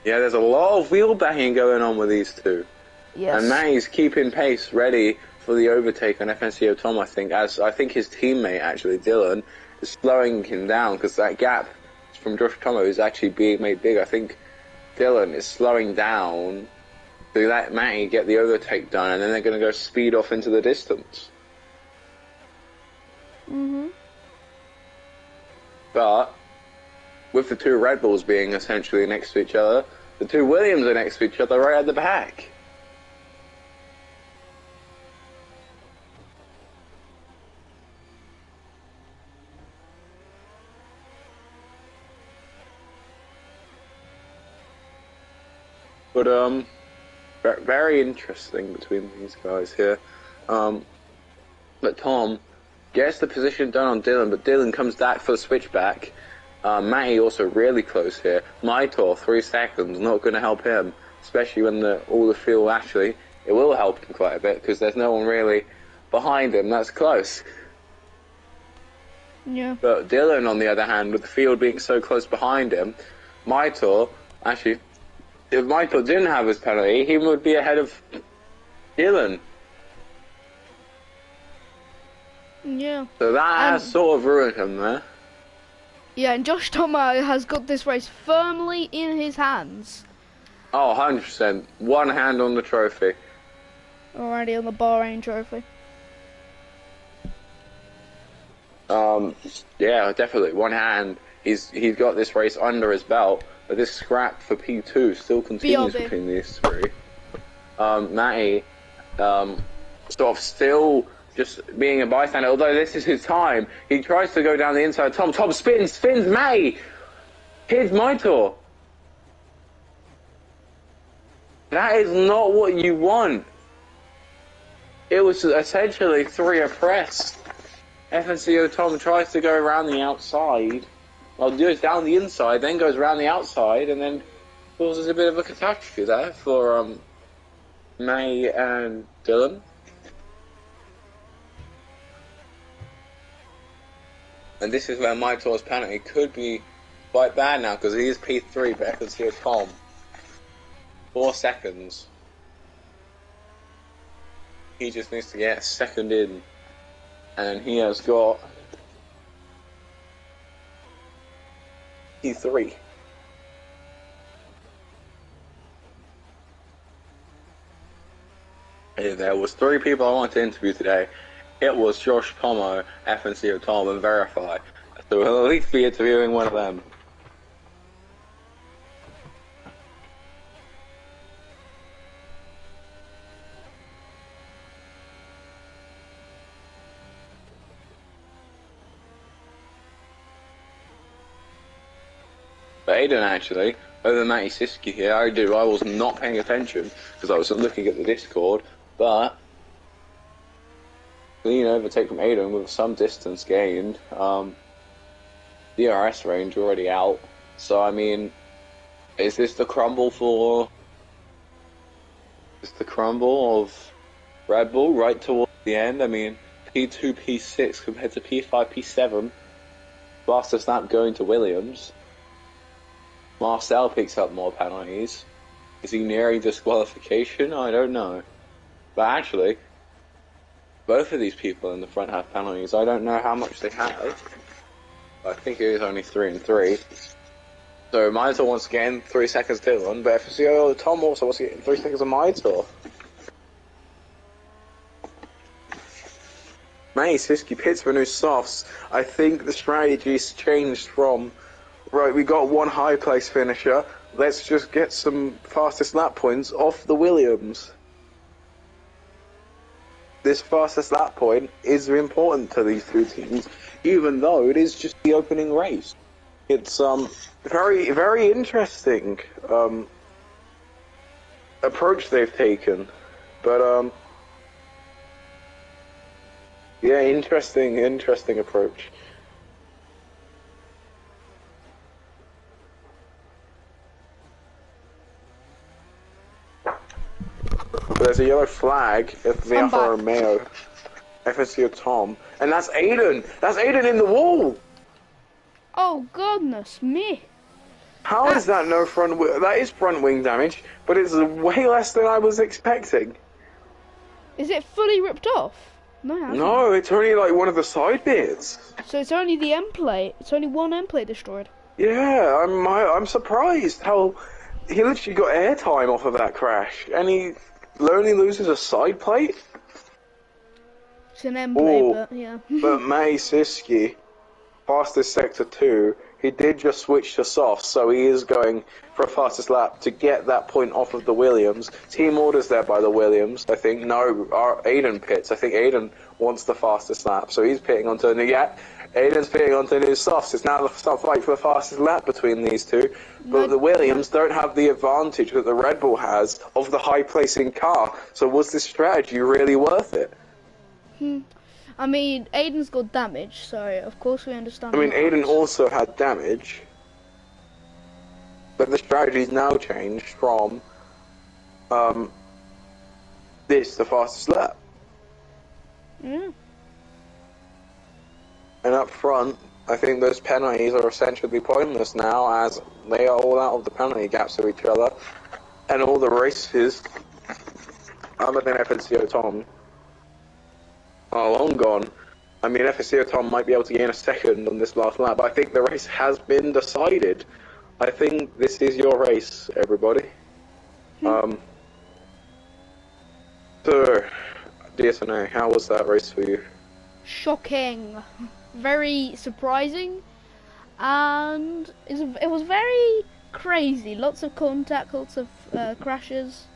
[SPEAKER 1] Yeah, there's a lot of wheel banging going on with these two.
[SPEAKER 2] Yes.
[SPEAKER 1] And Matty's keeping pace, ready for the overtake on FNCO Tom, I think, as I think his teammate, actually, Dylan, is slowing him down, because that gap from Josh Tomo is actually being made big. I think Dylan is slowing down to let Matty get the overtake done, and then they're going to go speed off into the distance. But with the 2 Red Bulls being essentially next to each other, the 2 Williams are next to each other right at the back. But, very interesting between these guys here. But Tom gets the position done on Dylan, but Dylan comes back for the switchback. Matty also really close here. Maitor, 3 seconds, not going to help him, especially when all the field, actually, it will help him quite a bit, because there's no one really behind him that's close.
[SPEAKER 2] Yeah.
[SPEAKER 1] But Dylan, on the other hand, with the field being so close behind him, Maitor, actually, if Maitor didn't have his penalty, he would be ahead of Dylan.
[SPEAKER 2] Yeah.
[SPEAKER 1] So that has sort of ruined him there.
[SPEAKER 2] Yeah, and Josh Tomo has got this race firmly in his hands.
[SPEAKER 1] Oh, 100%. One hand on the trophy.
[SPEAKER 2] Already on the Bahrain trophy.
[SPEAKER 1] Yeah, definitely. One hand. He's got this race under his belt, but this scrap for P2 still continues between these 3. Matty, sort of still just being a bystander, although this is his time. He tries to go down the inside. Tom spins Matty! Here's Maitor. That is not what you want. It was essentially 3 abreast. FNCO Tom tries to go around the outside. Well, goes down the inside, then goes around the outside, and then causes a bit of a catastrophe there for May and Dylan. And this is where Maitor's penalty could be quite bad now, because he is P3, but FNCO Tom. 4 seconds. He just needs to get a second in. and he has got P3. There was 3 people I wanted to interview today. It was Josh Pomo, FNCO Tom, and Verify. So we'll at least be interviewing one of them. But Aiden actually, other than Matty Siski here, I was not paying attention because I was looking at the Discord, but clean overtake from Aiden with some distance gained. DRS range already out. So I mean, is this the crumble of Red Bull right towards the end? I mean, P2, P6 compared to P5, P7. Fastest lap going to Williams. Marcel picks up more penalties. Is he nearing disqualification? I don't know. But actually, both of these people in the front have penalties. I don't know how much they have. I think it is only 3 and 3. So Maitor wants to get in 3 seconds Dylan, but FCO Tom also wants to get in 3 seconds of Maitor. Matty Siski pits for new softs. I think the strategy's changed from, right, we got one high place finisher, let's just get some fastest lap points off the Williams. This fastest lap point is important to these 2 teams, even though it is just the opening race. It's very, very interesting approach they've taken, but yeah, interesting approach. There's a yellow flag at the Alfa Romeo, FSCO Tom, and that's Aiden! That's Aiden in the wall!
[SPEAKER 2] Oh, goodness me.
[SPEAKER 1] How is that no front wing? That is front wing damage, but it's way less than I was expecting.
[SPEAKER 2] Is it fully ripped off?
[SPEAKER 1] No, it's only like one of the side bits.
[SPEAKER 2] So it's only the end plate. It's only one end plate destroyed.
[SPEAKER 1] Yeah, I'm surprised how he literally got airtime off of that crash, and he only loses a side plate.
[SPEAKER 2] It's an end plate, but yeah.
[SPEAKER 1] But Matty Siski, fastest sector 2, he did just switch to soft, so he is going for a fastest lap to get that point off of the Williams. Team orders there by the Williams, I think. No, Aiden pits. I think Aiden wants the fastest lap, so he's pitting onto a new... Yeah, Aiden's pitting onto new softs. It's now the fight for the fastest lap between these 2. But the Williams don't have the advantage that the Red Bull has of the high-placing car. So was this strategy really worth it?
[SPEAKER 2] I mean, Aiden's got damage, so of course we understand.
[SPEAKER 1] I mean, Aiden also had damage, but the strategy's now changed from this, the fastest lap.
[SPEAKER 2] Yeah.
[SPEAKER 1] And up front, I think those penalties are essentially pointless now, as they are all out of the penalty gaps of each other, and all the races, other than FNCO Tom, are long gone. I mean, FSCO Tom might be able to gain a second on this last lap, but I think the race has been decided. I think this is your race, everybody. So, DSNA, how was that race for you?
[SPEAKER 2] Shocking. Very surprising. And it was very crazy. Lots of contact, lots of crashes.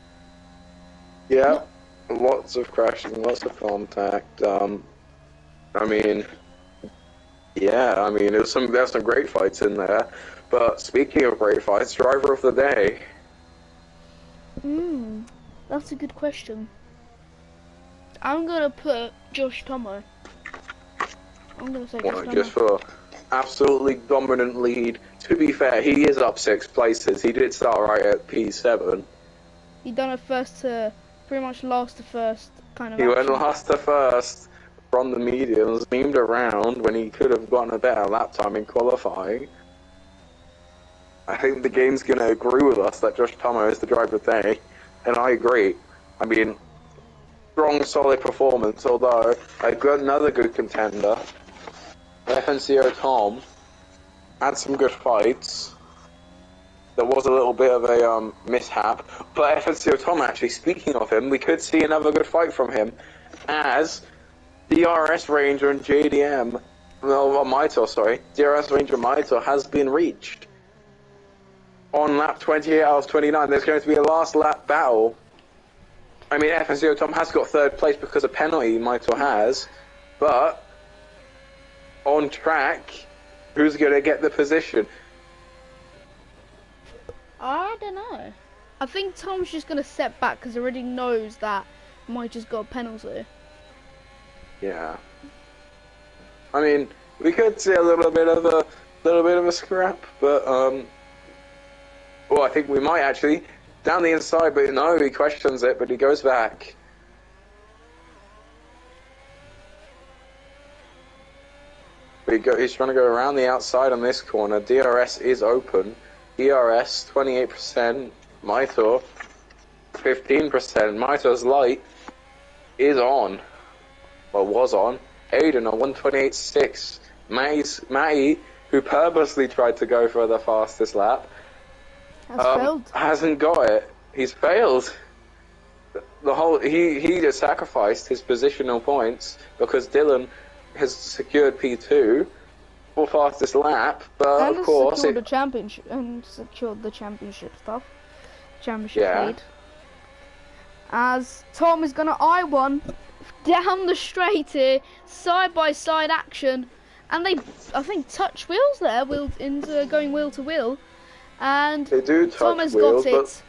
[SPEAKER 1] Yeah. Lots of crashing, lots of contact. I mean, yeah, I mean, there's some great fights in there. But speaking of great fights, driver of the day.
[SPEAKER 2] That's a good question. I'm gonna put Josh Tomo. I'm gonna say Josh Tomo.
[SPEAKER 1] Just for absolutely dominant lead. To be fair, he is up 6 places. He did start right at P7.
[SPEAKER 2] He done a first to pretty much last to first kind of.
[SPEAKER 1] He went last to first from the mediums, memed around when he could have gotten a better lap time in qualifying. I think the game's going to agree with us that Josh Tomo is the driver of the day, and I agree. I mean, strong, solid performance, although I got another good contender. FNCO Tom had some good fights. There was a little bit of a mishap, but FNCO Tom, actually, speaking of him, we could see another good fight from him, as DRS Ranger and JDM, Maito, sorry, DRS Ranger Maito has been reached. On lap 28 hours 29, there's going to be a last lap battle. I mean, FNCO Tom has got third place because of penalty Maito has, but on track, who's going to get the position?
[SPEAKER 2] I don't know. I think Tom's just going to step back because he already knows that Maito's got a penalty.
[SPEAKER 1] Yeah. I mean, we could see a little bit of a scrap, but well, I think we might actually down the inside, but no, he questions it, but he goes back. He's trying to go around the outside on this corner. DRS is open. DRS 28%. Maito 15%. Maito's light is on. Well, was on. Aiden on 128.6. Matty, who purposely tried to go for the fastest lap, hasn't got it. He's failed. He just sacrificed his positional points because Dylan has secured P2 for fastest lap, but
[SPEAKER 2] and
[SPEAKER 1] of course
[SPEAKER 2] secured the championship stuff. Championship lead. As Tom is gonna I1 down the straight here, side by side action, and they I think touch wheels there, going wheel to wheel, and
[SPEAKER 1] they do touch
[SPEAKER 2] Tom has
[SPEAKER 1] wheels,
[SPEAKER 2] got it.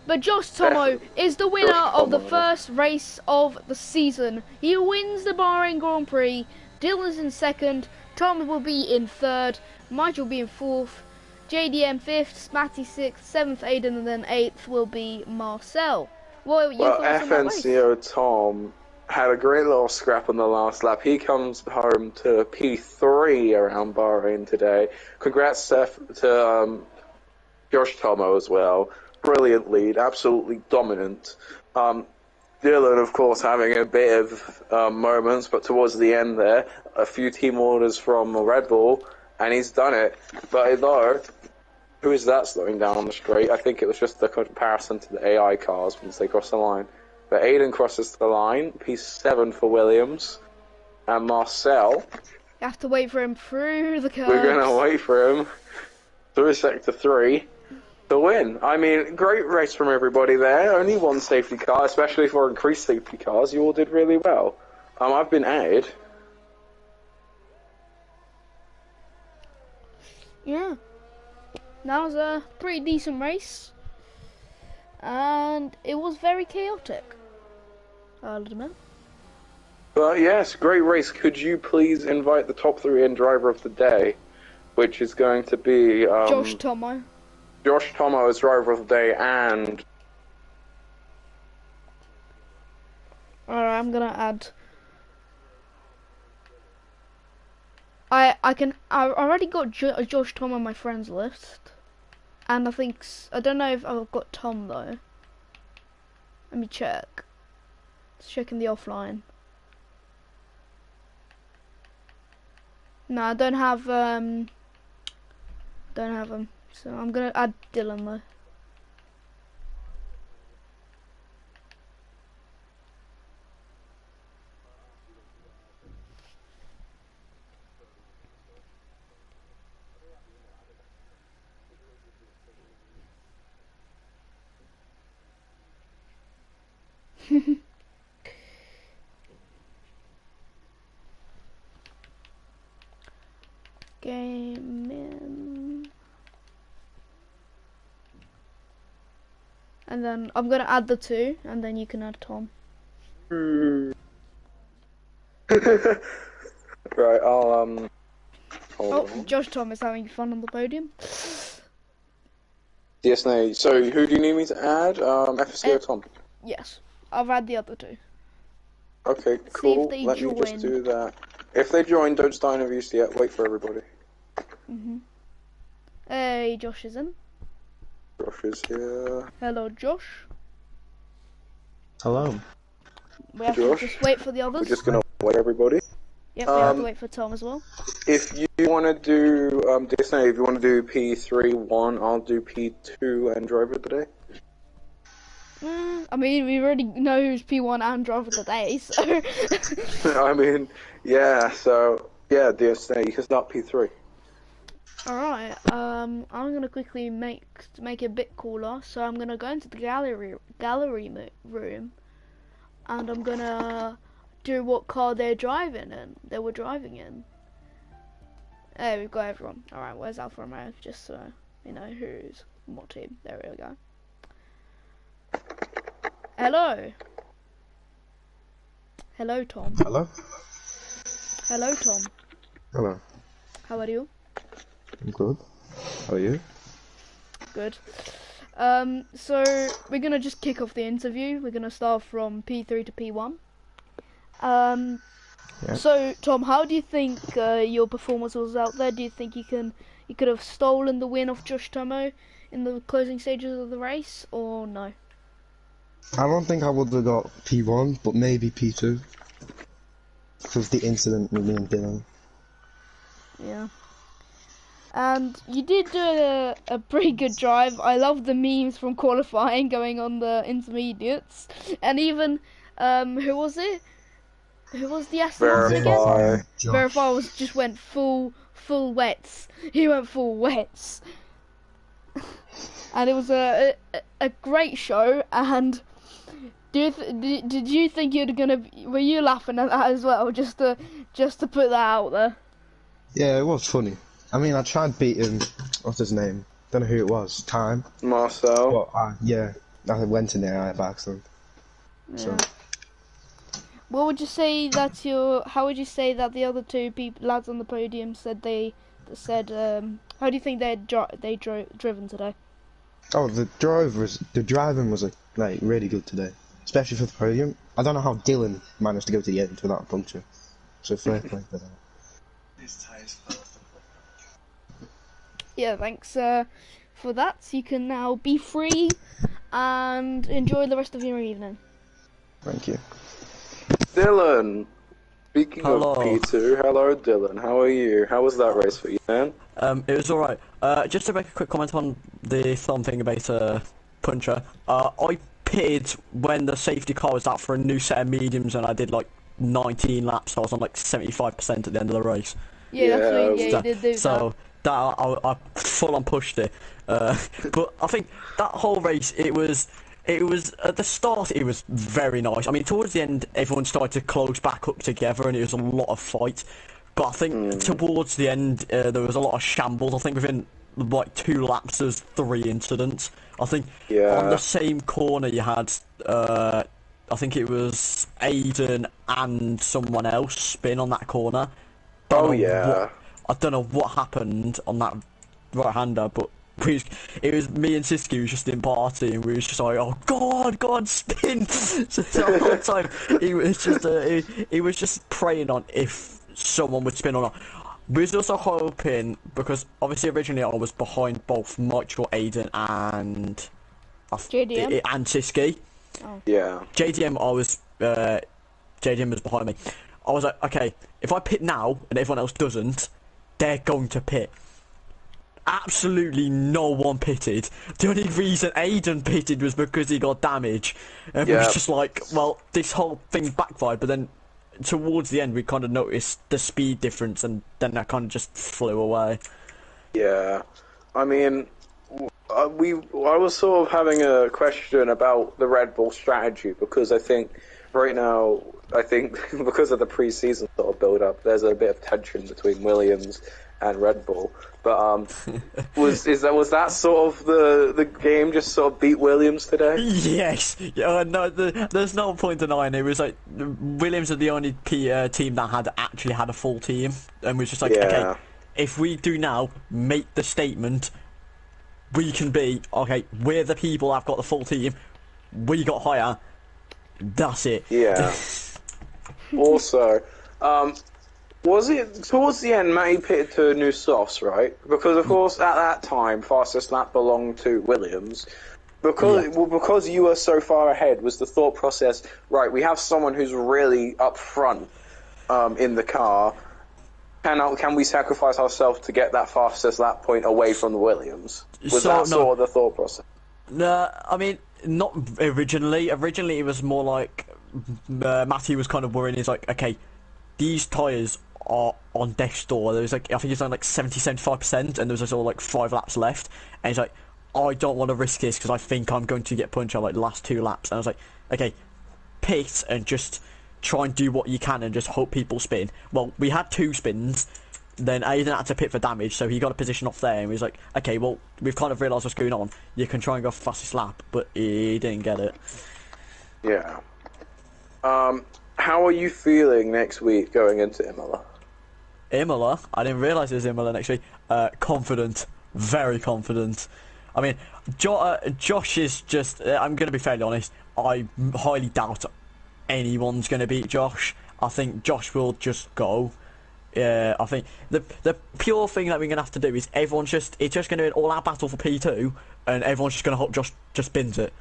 [SPEAKER 2] But Josh Tomo is the winner of the first race of the season. He wins the Bahrain Grand Prix. Dylan's in second. Tom will be in third. Mike will be in fourth. JDM fifth. Matty sixth. Seventh Aiden, and then eighth will be Marcel. Well,
[SPEAKER 1] FNCO Tom had a great little scrap on the last lap. He comes home to P3 around Bahrain today. Congrats to Josh Tomo as well. Brilliant lead, absolutely dominant. Dylan, of course, having a bit of moments, but towards the end there, a few team orders from Red Bull, and he's done it. But though, who is that slowing down on the straight? I think it was just the comparison to the AI cars once they cross the line. But Aiden crosses the line, P7 for Williams, and Marcel.
[SPEAKER 2] You have to wait for him through the curves.
[SPEAKER 1] We're going to wait for him through Sector 3. To win. I mean, great race from everybody there. Only one safety car, especially for increased safety cars. You all did really well. I've been added.
[SPEAKER 2] Yeah. That was a pretty decent race. And it was very chaotic. I'll admit.
[SPEAKER 1] But yes, great race. Could you please invite the top 3 in driver of the day, which is going to be
[SPEAKER 2] Josh Tomo.
[SPEAKER 1] Josh Tomo as driver of the day, and
[SPEAKER 2] alright, I'm gonna add. I already got Josh Tom on my friends list, and I don't know if I've got Tom though. Let me check. Let's check in the offline. No, I don't have him. So I'm gonna add Dylan though. Game in. And then I'm gonna add the 2, and then you can add Tom.
[SPEAKER 1] Right, I'll
[SPEAKER 2] Josh Tom is having fun on the podium.
[SPEAKER 1] Yes, no. So who do you need me to add? FSC or Tom?
[SPEAKER 2] Yes, I'll add the other 2.
[SPEAKER 1] Okay, cool. Let me just do that. If they join, don't start interviews yet. Wait for everybody.
[SPEAKER 2] Hey, Josh is in.
[SPEAKER 1] Josh is here.
[SPEAKER 2] Hello, Josh.
[SPEAKER 3] Hello.
[SPEAKER 2] we have to just wait for the others.
[SPEAKER 1] We're just gonna wait, everybody.
[SPEAKER 2] Yep, we have to wait for Tom as well.
[SPEAKER 1] If you want to do, Disney, if you want to do P3-1, I'll do P2 and driver today.
[SPEAKER 2] I mean, we already know who's P1 and driver today, so...
[SPEAKER 1] I mean, yeah, so, yeah, Disney, you can start P3.
[SPEAKER 2] Alright, I'm gonna quickly make it a bit cooler, so I'm gonna go into the gallery room, and I'm gonna do what car they were driving in. There we've got everyone. Alright, where's Alfa Romeo? Just so we know who's what team. There we go. Hello. Hello, Tom.
[SPEAKER 3] Hello.
[SPEAKER 2] Hello, Tom.
[SPEAKER 3] Hello.
[SPEAKER 2] How are you?
[SPEAKER 3] I'm good. How are you?
[SPEAKER 2] Good. So we're gonna just kick off the interview. We're gonna start from P3 to P1.
[SPEAKER 3] Yeah.
[SPEAKER 2] So Tom, how do you think your performance was out there? Do you think you could have stolen the win off Josh Tomo in the closing stages of the race, or no?
[SPEAKER 3] I don't think I would have got P1, but maybe P2. Because the incident with me and Dylan.
[SPEAKER 2] Yeah. And you did do a pretty good drive. I love the memes from qualifying going on the intermediates. And even, who was it? Who was the Aston Martin again? Verify just went full wets. He went full wets. And it was a great show. And did you think were you laughing at that as well? Just to put that out there.
[SPEAKER 3] Yeah, it was funny. I mean, I tried beating, what's his name? Don't know who it was. Time.
[SPEAKER 1] Marcel.
[SPEAKER 3] But yeah, I went in there by accident.
[SPEAKER 2] Yeah.
[SPEAKER 3] So.
[SPEAKER 2] What would you say that how would you say that the other two lads on the podium said how do you think they driven today?
[SPEAKER 3] Oh, the driving was like really good today, especially for the podium. I don't know how Dylan managed to go to the end without a puncture. So fair play for that.
[SPEAKER 2] Yeah, thanks for that. You can now be free and enjoy the rest of your evening.
[SPEAKER 3] Thank you.
[SPEAKER 1] Dylan, speaking
[SPEAKER 4] Hello.
[SPEAKER 1] of P2, hello Dylan, how are you? How was that race for you, man?
[SPEAKER 4] It was alright. Just to make a quick comment on the film thing about Puncher. I pitted when the safety car was out for a new set of mediums, and I did like 19 laps. So I was on like 75% at the end of the race.
[SPEAKER 2] Yeah, that's what you did do.
[SPEAKER 4] So that I full on pushed it. But I think that whole race, it was at the start it was very nice. I mean, towards the end everyone started to close back up together and it was a lot of fight. But I think towards the end there was a lot of shambles. I think within like 2 laps there's 3 incidents. I think on the same corner you had I think it was Aiden and someone else spin on that corner. I don't know what happened on that right-hander, but it was me and Siski was just in party, and we was just like, oh God, spin! So the whole time he was just praying on if someone would spin or not. We was also hoping, because obviously originally I was behind both Michael, Aiden, and
[SPEAKER 2] JDM
[SPEAKER 4] and Siski.
[SPEAKER 2] Oh.
[SPEAKER 1] Yeah.
[SPEAKER 4] JDM was behind me. I was like, okay, if I pit now and everyone else doesn't, they're going to pit. Absolutely no one pitted. The only reason Aiden pitted was because he got damage. And it was just like, well, this whole thing backfired, but then towards the end we kind of noticed the speed difference and then that kind of just flew away.
[SPEAKER 1] Yeah. I mean, I was sort of having a question about the Red Bull strategy, because I think right now, because of the pre-season sort of build-up, there's a bit of tension between Williams and Red Bull. But was that sort of the game just sort of beat Williams today?
[SPEAKER 4] Yes. No, there's no point denying it. It was like Williams are the only team that had actually had a full team, and was just like, okay, if we do now make the statement, we can be okay. We're the people that've got the full team. We got higher. That's it.
[SPEAKER 1] Yeah. Also, was it towards the end Matty pitted to new softs, right? Because of course at that time fastest lap belonged to Williams, Because you were so far ahead, was the thought process, right, we have someone who's really up front in the car, can we sacrifice ourselves to get that fastest lap point away from the Williams? Was that sort of the thought process?
[SPEAKER 4] No, I mean, not originally. Originally it was more like, Matty was kind of worrying, he's like, okay, these tyres are on death's door. There was like, I think it's on like 70-75%, and there was just all like 5 laps left, and he's like, I don't want to risk this because I think I'm going to get punched on like the last 2 laps. And I was like, okay, pit and just try and do what you can and just hope people spin. Well, we had 2 spins, then Aiden had to pit for damage, so he got a position off there, and he was like, okay, well, we've kind of realised what's going on, you can try and go for fastest lap, but he didn't get it.
[SPEAKER 1] Yeah. How are you feeling next week going into Imola?
[SPEAKER 4] Imola? I didn't realise it was Imola next week. Confident. Very confident. I mean, Josh is just... I'm going to be fairly honest, I highly doubt anyone's going to beat Josh. I think Josh will just go. I think the pure thing that we're going to have to do is it's just going to be an all-out battle for P2, and everyone's just going to hope Josh just bins it.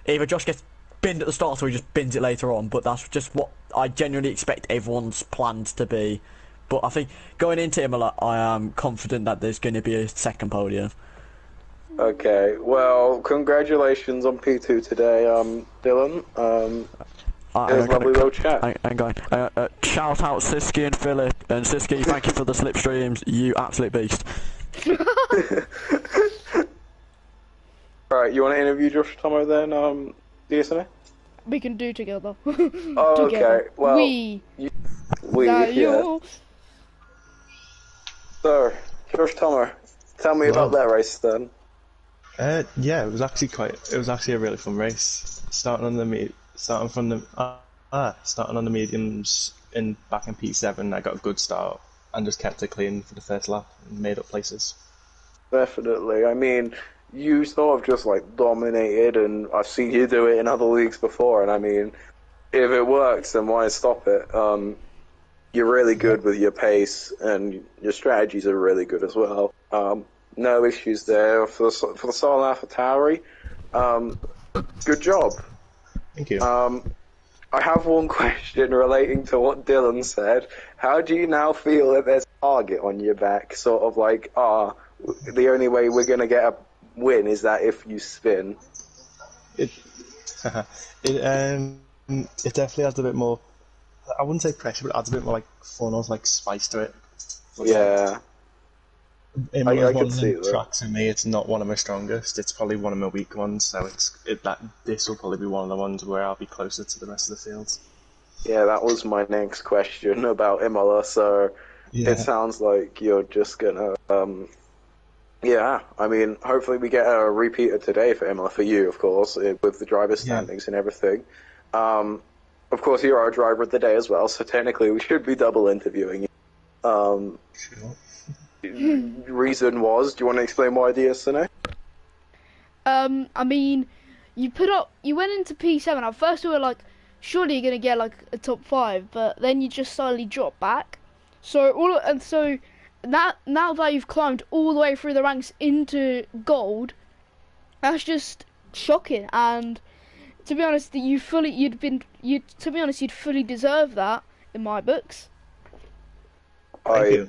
[SPEAKER 4] Either Josh gets binned at the start or he just bins it later on, but that's just what I genuinely expect everyone's plans to be. But I think going into Imola, I am confident that there's going to be a second podium.
[SPEAKER 1] Okay, well, congratulations on P2 today, Dylan. It was a lovely little chat.
[SPEAKER 4] Hang on. Shout out Siski and Philip. And Siski, thank you for the slipstreams, you absolute beast.
[SPEAKER 1] Alright, you want to interview Josh Tomo then, DSNA?
[SPEAKER 2] We can do together.
[SPEAKER 1] Oh,
[SPEAKER 2] together.
[SPEAKER 1] Okay, well...
[SPEAKER 2] We.
[SPEAKER 1] Yeah. So, Josh Tomo, tell me about that race then.
[SPEAKER 3] Yeah, it was actually a really fun race. Starting on the mediums back in P7, I got a good start and just kept it clean for the first lap and made up places.
[SPEAKER 1] Definitely. I mean, you sort of just like dominated, and I've seen you do it in other leagues before, and I mean, if it works, then why stop it? You're really good with your pace, and your strategies are really good as well. No issues there for the Solo Alpha Tauri. Good job.
[SPEAKER 3] Thank you.
[SPEAKER 1] I have one question relating to what Dylan said. How do you now feel that there's a target on your back? Sort of like, the only way we're going to get a win is that if you spin.
[SPEAKER 3] It definitely adds a bit more, I wouldn't say pressure, but it adds a bit more like fun or like spice to it.
[SPEAKER 1] Yeah.
[SPEAKER 3] I can see that. Tracks for me, it's not one of my strongest. It's probably one of my weak ones. So this will probably be one of the ones where I'll be closer to the rest of the field.
[SPEAKER 1] Yeah, that was my next question about Imola. So It sounds like you're just gonna. Yeah, I mean, hopefully we get a repeater today for Imola, for you, of course, with the driver's standings and everything. Of course, you're our driver of the day as well, so technically we should be double interviewing you.
[SPEAKER 3] Sure.
[SPEAKER 1] Reason was, do you want to explain why DSNA?
[SPEAKER 2] I mean, you went into P7. At first we were like, surely you're gonna get like a top 5, but then you just slowly drop back. So now that you've climbed all the way through the ranks into gold, that's just shocking. And to be honest, you'd fully deserve that in my books.
[SPEAKER 1] I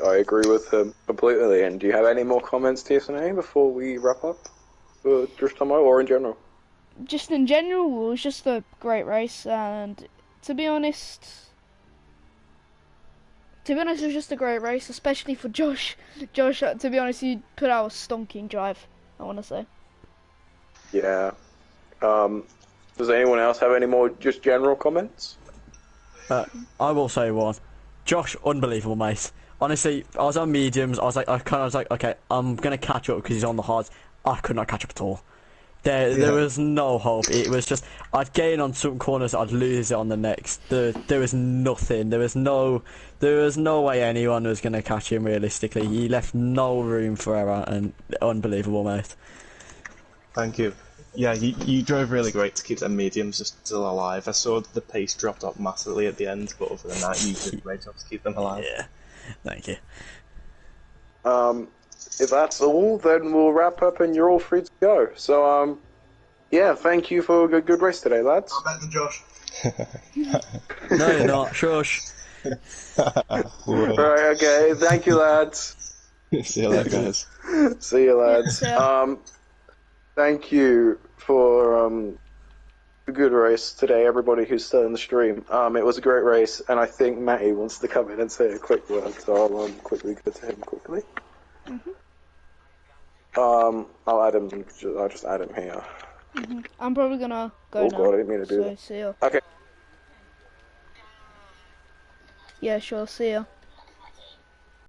[SPEAKER 1] agree with him completely. And do you have any more comments, TSNA, before we wrap up? For just Tomo, or in general?
[SPEAKER 2] Just in general, it was just a great race, and to be honest, it was just a great race, especially for Josh. Josh, to be honest, he put out a stonking drive, I want to say.
[SPEAKER 1] Yeah. Does anyone else have any more just general comments?
[SPEAKER 4] I will say one. Josh, unbelievable, mate. Honestly, I was on mediums. I was like, okay, I'm gonna catch up because he's on the hards. I could not catch up at all. There was no hope. It was just, I'd gain on some corners, I'd lose it on the next. There was nothing. There was no way anyone was gonna catch him realistically. He left no room for error, and unbelievable, mate.
[SPEAKER 3] Thank you. Yeah, you drove really great to keep them mediums just still alive. I saw the pace dropped off massively at the end, but other than that, you did a great job to keep them alive.
[SPEAKER 4] Yeah, thank you.
[SPEAKER 1] If that's all, then we'll wrap up and you're all free to go. So, yeah, thank you for a good race today, lads.
[SPEAKER 3] I'm better than Josh.
[SPEAKER 4] No, you're not. Shush.
[SPEAKER 1] Right, okay, thank you, lads.
[SPEAKER 3] See you later, guys.
[SPEAKER 1] See you, lads.
[SPEAKER 2] see ya.
[SPEAKER 1] Thank you for a good race today, everybody who's still in the stream. It was a great race, and I think Matty wants to come in and say a quick word, so I'll quickly go to him quickly. I'll add him. I'll just add him here.
[SPEAKER 2] I'm probably gonna go
[SPEAKER 1] Oh
[SPEAKER 2] now.
[SPEAKER 1] god, I didn't mean to do
[SPEAKER 2] So
[SPEAKER 1] that.
[SPEAKER 2] see ya.
[SPEAKER 1] Okay.
[SPEAKER 2] Yeah, sure. See ya.